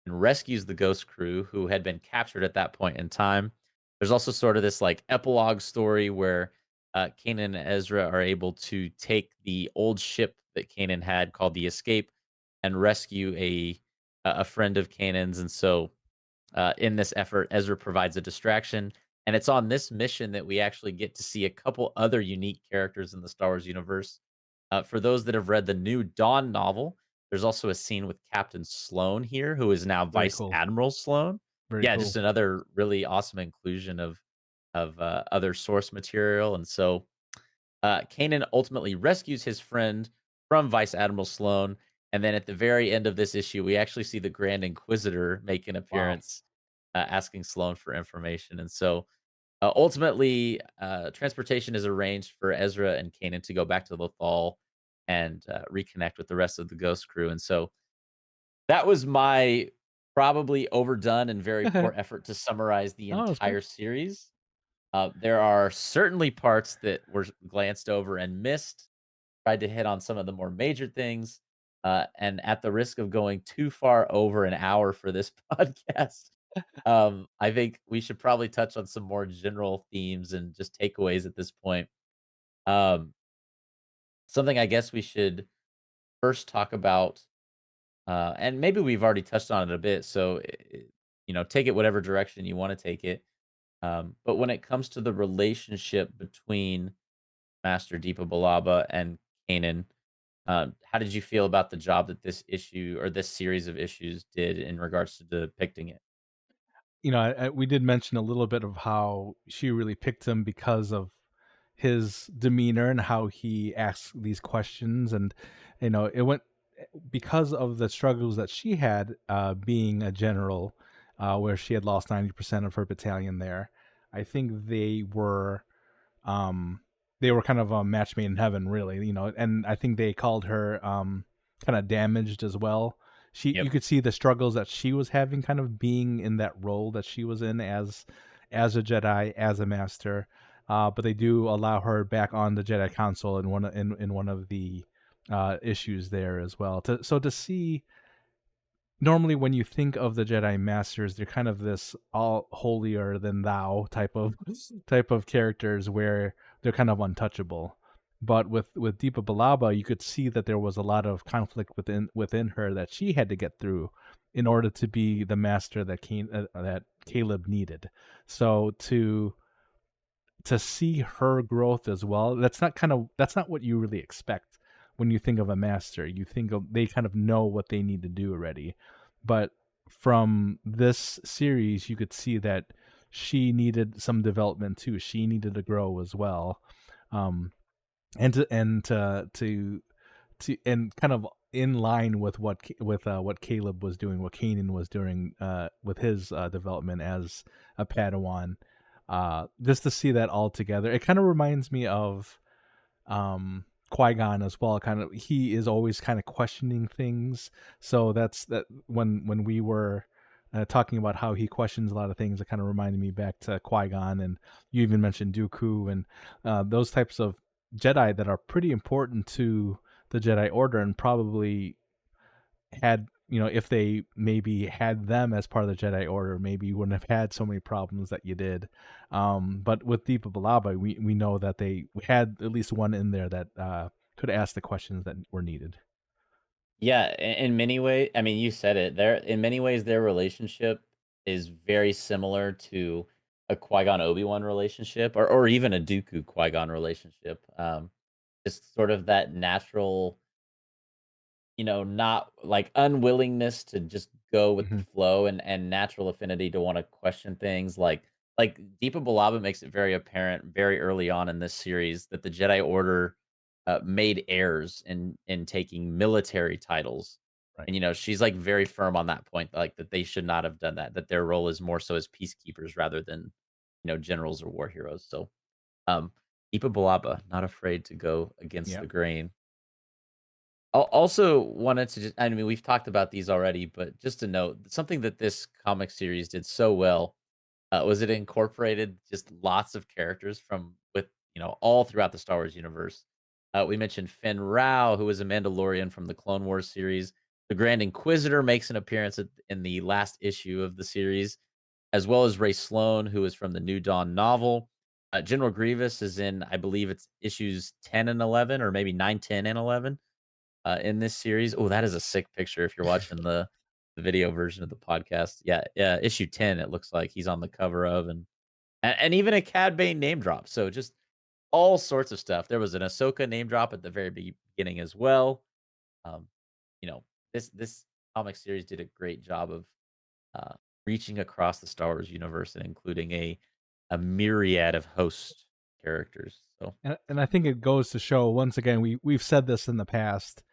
and rescues the Ghost Crew, who had been captured at that point in time. There's also sort of this like epilogue story where Kanan and Ezra are able to take the old ship that Kanan had called the Escape and rescue a friend of Kanan's. And so in this effort, Ezra provides a distraction. And it's on this mission that we actually get to see a couple other unique characters in the Star Wars universe. For those that have read the new Dawn novel, there's also a scene with Captain Sloan here, who is now Very Vice cool. Admiral Sloan. Very Yeah, cool. just another really awesome inclusion of other source material. And so Kanan ultimately rescues his friend from Vice Admiral Sloan. And then at the very end of this issue, we actually see the Grand Inquisitor make an Wow. appearance, asking Sloan for information. And so ultimately, transportation is arranged for Ezra and Kanan to go back to Lothal and reconnect with the rest of the Ghost Crew. And so that was my probably overdone and very poor effort to summarize the Oh, that's good. entire series. There are certainly parts that were glanced over and missed. Tried to hit on some of the more major things. And at the risk of going too far over an hour for this podcast, I think we should probably touch on some more general themes and just takeaways at this point. Um, Something I guess we should first talk about, and maybe we've already touched on it a bit. So, take it whatever direction you want to take it. But when it comes to the relationship between Master Deepa Balaba and Kanan, how did you feel about the job that this issue or this series of issues did in regards to depicting it? We did mention a little bit of how she really picked him because of his demeanor and how he asks these questions, and it went because of the struggles that she had being a general, where she had lost 90% of her battalion there. I think um they were kind of a match made in heaven, really, and I think they called her kind of damaged as well. You Yep. could see the struggles that she was having, kind of being in that role that she was in as a Jedi, as a master. But they do allow her back on the Jedi Council in one of the issues there as well. To see, normally when you think of the Jedi Masters, they're kind of this all holier than thou type of characters where they're kind of untouchable. But with Deepa Balaba, you could see that there was a lot of conflict within her that she had to get through in order to be the master that Caleb needed. So to see her growth as well, that's not what you really expect when you think of a master. You think of, they kind of know what they need to do already. But from this series, you could see that she needed some development too. She needed to grow as well. um and kind of in line with what Caleb was doing, what Kanan was doing with his development as a Padawan. Just to see that all together, it kind of reminds me of Qui-Gon as well. Kind of, he is always kind of questioning things. So that's that when we were talking about how he questions a lot of things, it kind of reminded me back to Qui-Gon, and you even mentioned Dooku and those types of Jedi that are pretty important to the Jedi Order, and probably had if they maybe had them as part of the Jedi Order, maybe you wouldn't have had so many problems that you did. But with Deepa Balaba, we know that they had at least one in there that could ask the questions that were needed. Yeah, in many ways, I mean, you said it. There, in many ways, their relationship is very similar to a Qui-Gon Obi-Wan relationship, or even a Dooku Qui-Gon relationship. Just sort of that natural, not like unwillingness to just go with the Hmm. flow, and natural affinity to want to question things. Like Deepa Balaba makes it very apparent very early on in this series that the Jedi Order made errors in taking military titles, Right. and she's like very firm on that point, like that they should not have done that. That their role is more so as peacekeepers rather than generals or war heroes. So um, Deepa Balaba not afraid to go against Yeah. the grain. Also wanted to just, I mean, we've talked about these already, but just to note, something that this comic series did so well was it incorporated just lots of characters from with, all throughout the Star Wars universe. We mentioned Finn Rao, who was a Mandalorian from the Clone Wars series. The Grand Inquisitor makes an appearance in the last issue of the series, as well as Ray Sloan, who is from the New Dawn novel. General Grievous is in, I believe it's issues 10 and 11, or maybe 9, 10, and 11 in this series. Oh, that is a sick picture if you're watching the video version of the podcast. Yeah, yeah, issue 10, it looks like he's on the cover of, and even a Cad Bane name drop. So just all sorts of stuff. There was an Ahsoka name drop at the very beginning as well. Um, you know, this comic series did a great job of uh, reaching across the Star Wars universe and including a myriad of host characters. So And I think it goes to show once again, we've said this in the past.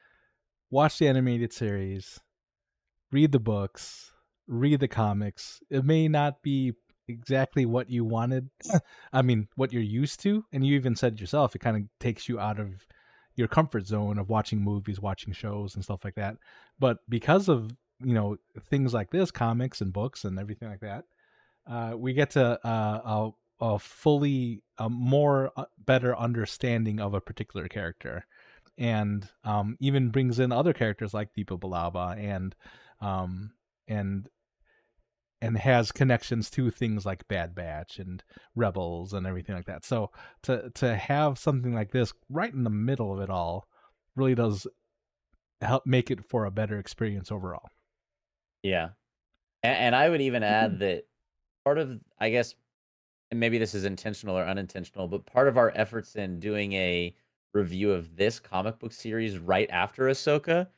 Watch the animated series, read the books, read the comics. It may not be exactly what you wanted. I mean, what you're used to, and you even said yourself, it kind of takes you out of your comfort zone of watching movies, watching shows, and stuff like that. But because of things like this, comics and books and everything like that, we get to a fully a more better understanding of a particular character, and even brings in other characters like Deepa Balaba um, and has connections to things like Bad Batch and Rebels and everything like that. So to have something like this right in the middle of it all really does help make it for a better experience overall. yeah, and I would even add that part of, I guess, and maybe this is intentional or unintentional, but part of our efforts in doing a review of this comic book series right after Ahsoka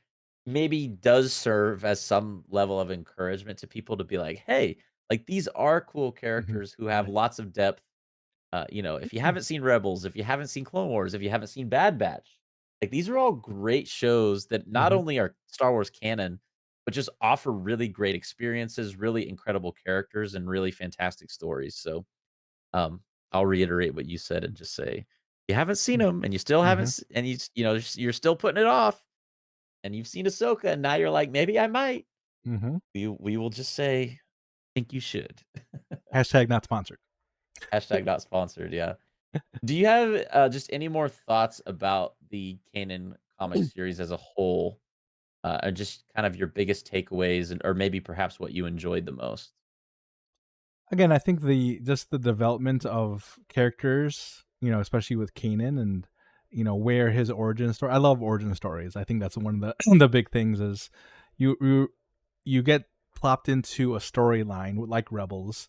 maybe does serve as some level of encouragement to people to be like, hey, like these are cool Hmm. characters who have Right. lots of depth. If you haven't seen Rebels, if you haven't seen Clone Wars, if you haven't seen Bad Batch, like these are all great shows that not Hmm. only are Star Wars canon, but just offer really great experiences, really incredible characters, and really fantastic stories. So, um, I'll reiterate what you said and just say, you haven't seen them, and you still haven't, Hmm. and you're still putting it off, and you've seen Ahsoka, and now you're like, maybe I might. Hmm. We will just say, think you should. Hashtag not sponsored. Hashtag not sponsored. Yeah. Do you have, just any more thoughts about the Kanan comic series as a whole, and just kind of your biggest takeaways, or maybe perhaps what you enjoyed the most? Again, I think the just the development of characters, especially with Kanan and where his origin story. I love origin stories. I think that's one of the the big things is you you get plopped into a storyline like Rebels,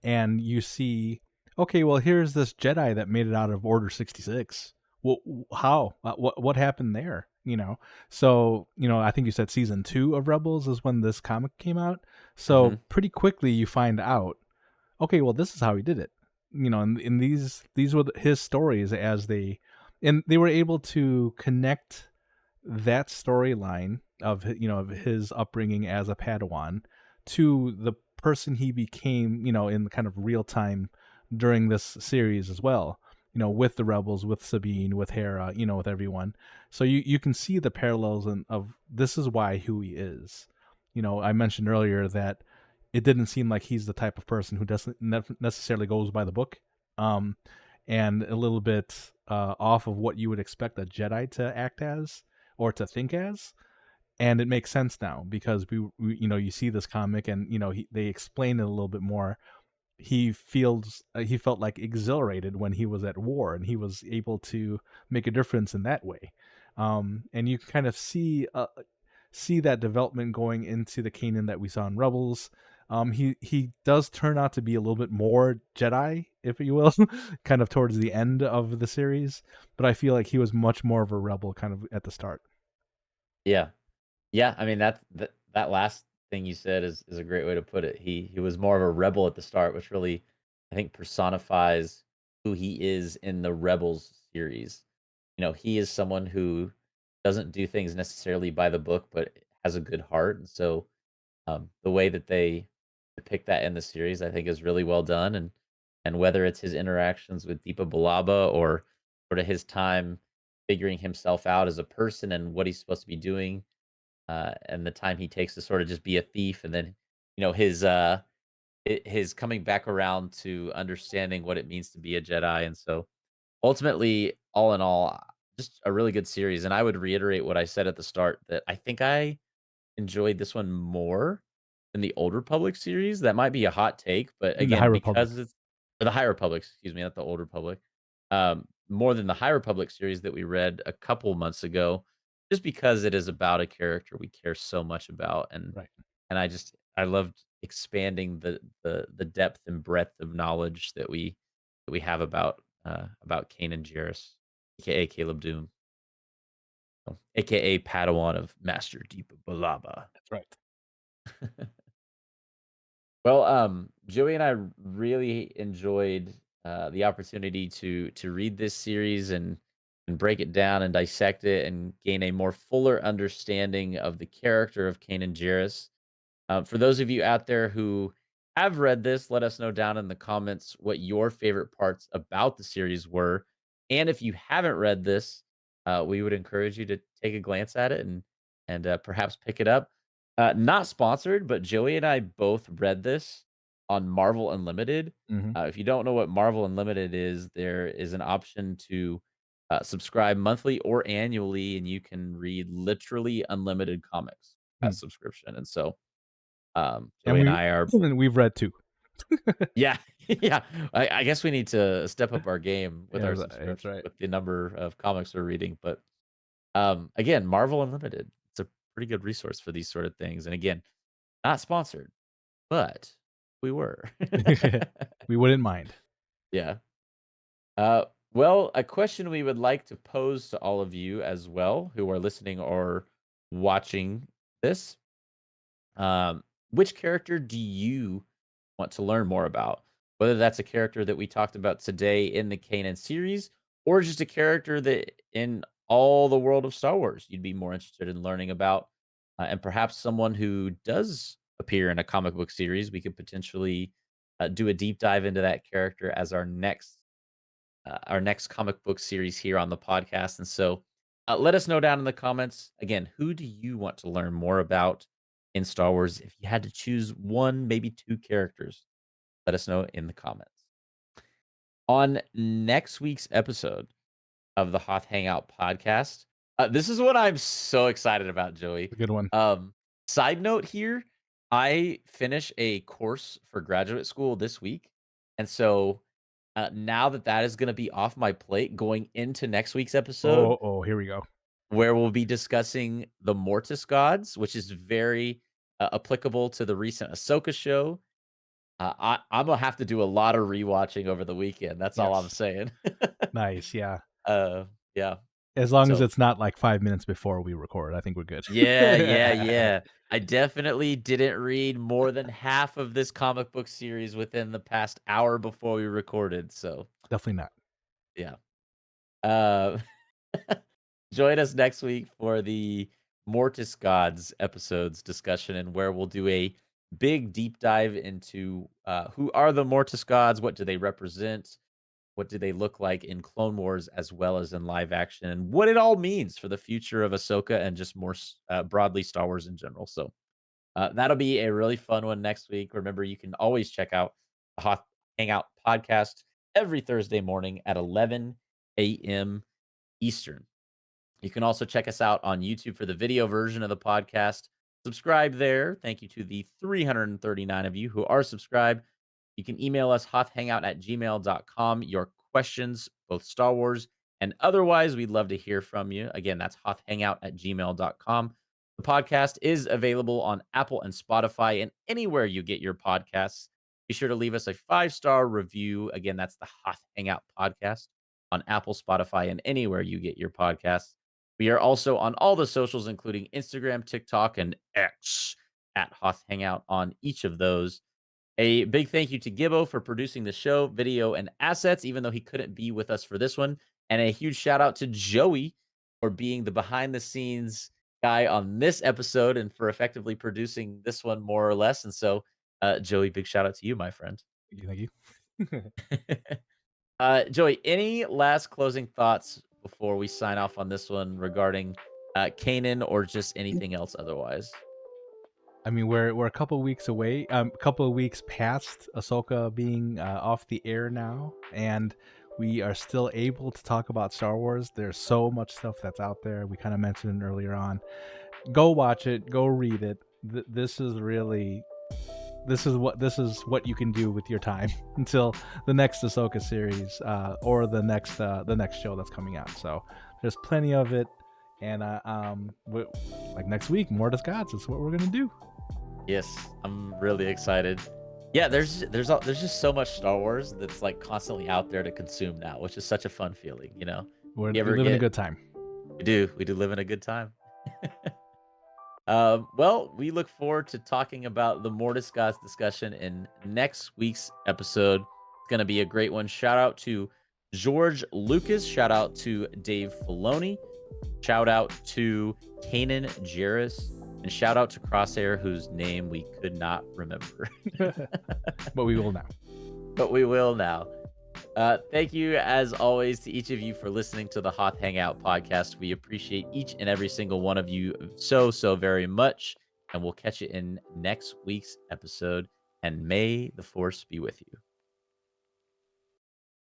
and you see, okay, well, here's this Jedi that made it out of Order 66. Well, how? What happened there? So I think you said season 2 of Rebels is when this comic came out. So Mhm. pretty quickly you find out, okay, well, this is how he did it. And these were his stories as they were able to connect that storyline of of his upbringing as a Padawan to the person he became, in kind of real time during this series as well. With the rebels, with Sabine, with Hera, with everyone. So you can see the parallels of this is why who he is. I mentioned earlier that it didn't seem like he's the type of person who doesn't necessarily goes by the book, um, and a little bit off of what you would expect a Jedi to act as or to think as. and it makes sense now because you see this comic, and they explain it a little bit more. He felt like exhilarated when he was at war, and he was able to make a difference in that way. And you can kind of see that development going into the Kanan that we saw in Rebels. He does turn out to be a little bit more Jedi, if you will, kind of towards the end of the series. But I feel like he was much more of a rebel kind of at the start. Yeah. Yeah, I mean, that last thing you said is a great way to put it. He was more of a rebel at the start, which really, I think, personifies who he is in the Rebels series. He is someone who doesn't do things necessarily by the book, but has a good heart, and so, the way that they depict that in the series, I think, is really well done, and whether it's his interactions with Deepa Billaba or sort of his time figuring himself out as a person and what he's supposed to be doing, and the time he takes to sort of just be a thief, and then his his coming back around to understanding what it means to be a Jedi, and so ultimately, all in all, just a really good series. And I would reiterate what I said at the start that I think I enjoyed this one more than the Old Republic series. That might be a hot take, but In the High again, Republic. because it's or the High Republic, excuse me, not the Old Republic. More than the High Republic series that we read a couple months ago, just because it is about a character we care so much about, Right. and I loved expanding the depth and breadth of knowledge that we have about Kanan Jarrus, aka Caleb Doom, aka Padawan of Master Deepa Balaba. That's right. Well, Joey and I really enjoyed the opportunity to read this series and break it down and dissect it and gain a more fuller understanding of the character of Kanan Jarrus. For those of you out there who have read this, let us know down in the comments what your favorite parts about the series were. And if you haven't read this, we would encourage you to take a glance at it and perhaps pick it up. Not sponsored, but Joey and I both read this on Marvel Unlimited. Hmm. If you don't know what Marvel Unlimited is, there is an option to subscribe monthly or annually, and you can read literally unlimited comics that subscription. And so And Joey and I are we've read two. yeah, yeah. I guess we need to step up our game with Yeah, our that's subscription, right. with the number of comics we're reading. But again, Marvel Unlimited, it's a pretty good resource for these sort of things. And again, not sponsored, but we were. We wouldn't mind. Yeah. Uh, well, a question we would like to pose to all of you as well, who are listening or watching this. Um, which character do you want to learn more about? Whether that's a character that we talked about today in the Kanan series, or just a character that in all the world of Star Wars you'd be more interested in learning about, and perhaps someone who does appear in a comic book series, we could potentially do a deep dive into that character as our next comic book series here on the podcast. And so let us know down in the comments again, who do you want to learn more about in Star Wars? If you had to choose one, maybe two characters, let us know in the comments. On next week's episode of the Hoth Hangout podcast, this is what I'm so excited about, Joey. A good one. Um, Side note here, I finish a course for graduate school this week. And so now that is going to be off my plate going into next week's episode, Oh, here we go. where we'll be discussing the Mortis gods, which is very applicable to the recent Ahsoka show. I'm gonna have to do a lot of rewatching over the weekend. That's all I'm Yes. saying. Nice. Yeah. uh, yeah. As long as So it's not like 5 minutes before we record, I think we're good. yeah, yeah, yeah. I definitely didn't read more than half of this comic book series within the past hour before we recorded. So Definitely not. yeah. Uh, join us next week for the Mortis Gods episodes discussion, and where we'll do a big deep dive into who are the Mortis Gods, what do they represent, what do they look like in Clone Wars as well as in live action, and what it all means for the future of Ahsoka and just more broadly Star Wars in general. So that'll be a really fun one next week. Remember, you can always check out the Hot Hangout podcast every Thursday morning at 11 a.m. Eastern. You can also check us out on YouTube for the video version of the podcast. Subscribe there. Thank you to the 339 of you who are subscribed. You can email us hothhangout@gmail.com. Your questions, both Star Wars and otherwise, we'd love to hear from you. Again, that's hothhangout@gmail.com. The podcast is available on Apple and Spotify and anywhere you get your podcasts. Be sure to leave us a 5-star review. Again, that's the Hoth Hangout podcast on Apple, Spotify, and anywhere you get your podcasts. We are also on all the socials, including Instagram, TikTok, and X at Hoth Hangout on each of those. A big thank you to Gibbo for producing the show, video, and assets, even though he couldn't be with us for this one. And a huge shout out to Joey for being the behind the scenes guy on this episode and for effectively producing this one more or less. And so, Joey, big shout out to you, my friend. Thank you. Joey, any last closing thoughts before we sign off on this one regarding Kanan or just anything else otherwise? I mean, we're a couple weeks away, a couple of weeks past Ahsoka being off the air now, and we are still able to talk about Star Wars. There's so much stuff that's out there. We kind of mentioned it earlier on. Go watch it. Go read it. This is really this is what you can do with your time until the next Ahsoka series or the next show that's coming out. So there's plenty of it, and like next week, more Gods. That's what we're gonna do. Yes, I'm really excited. Yeah, there's just so much Star Wars that's like constantly out there to consume now, which is such a fun feeling, you know. We You ever live in a get good time. we do live in a good time. Well, we look forward to talking about the Mortis Gods discussion in next week's episode. It's going to be a great one. Shout out to George Lucas. Shout out to Dave Filoni. Shout out to Kanan Jarrus. And shout out to Crosshair, whose name we could not remember. But we will now. But we will now. Thank you, as always, to each of you for listening to the Hoth Hangout podcast. We appreciate each and every single one of you so, so very much. And we'll catch you in next week's episode. And may the force be with you.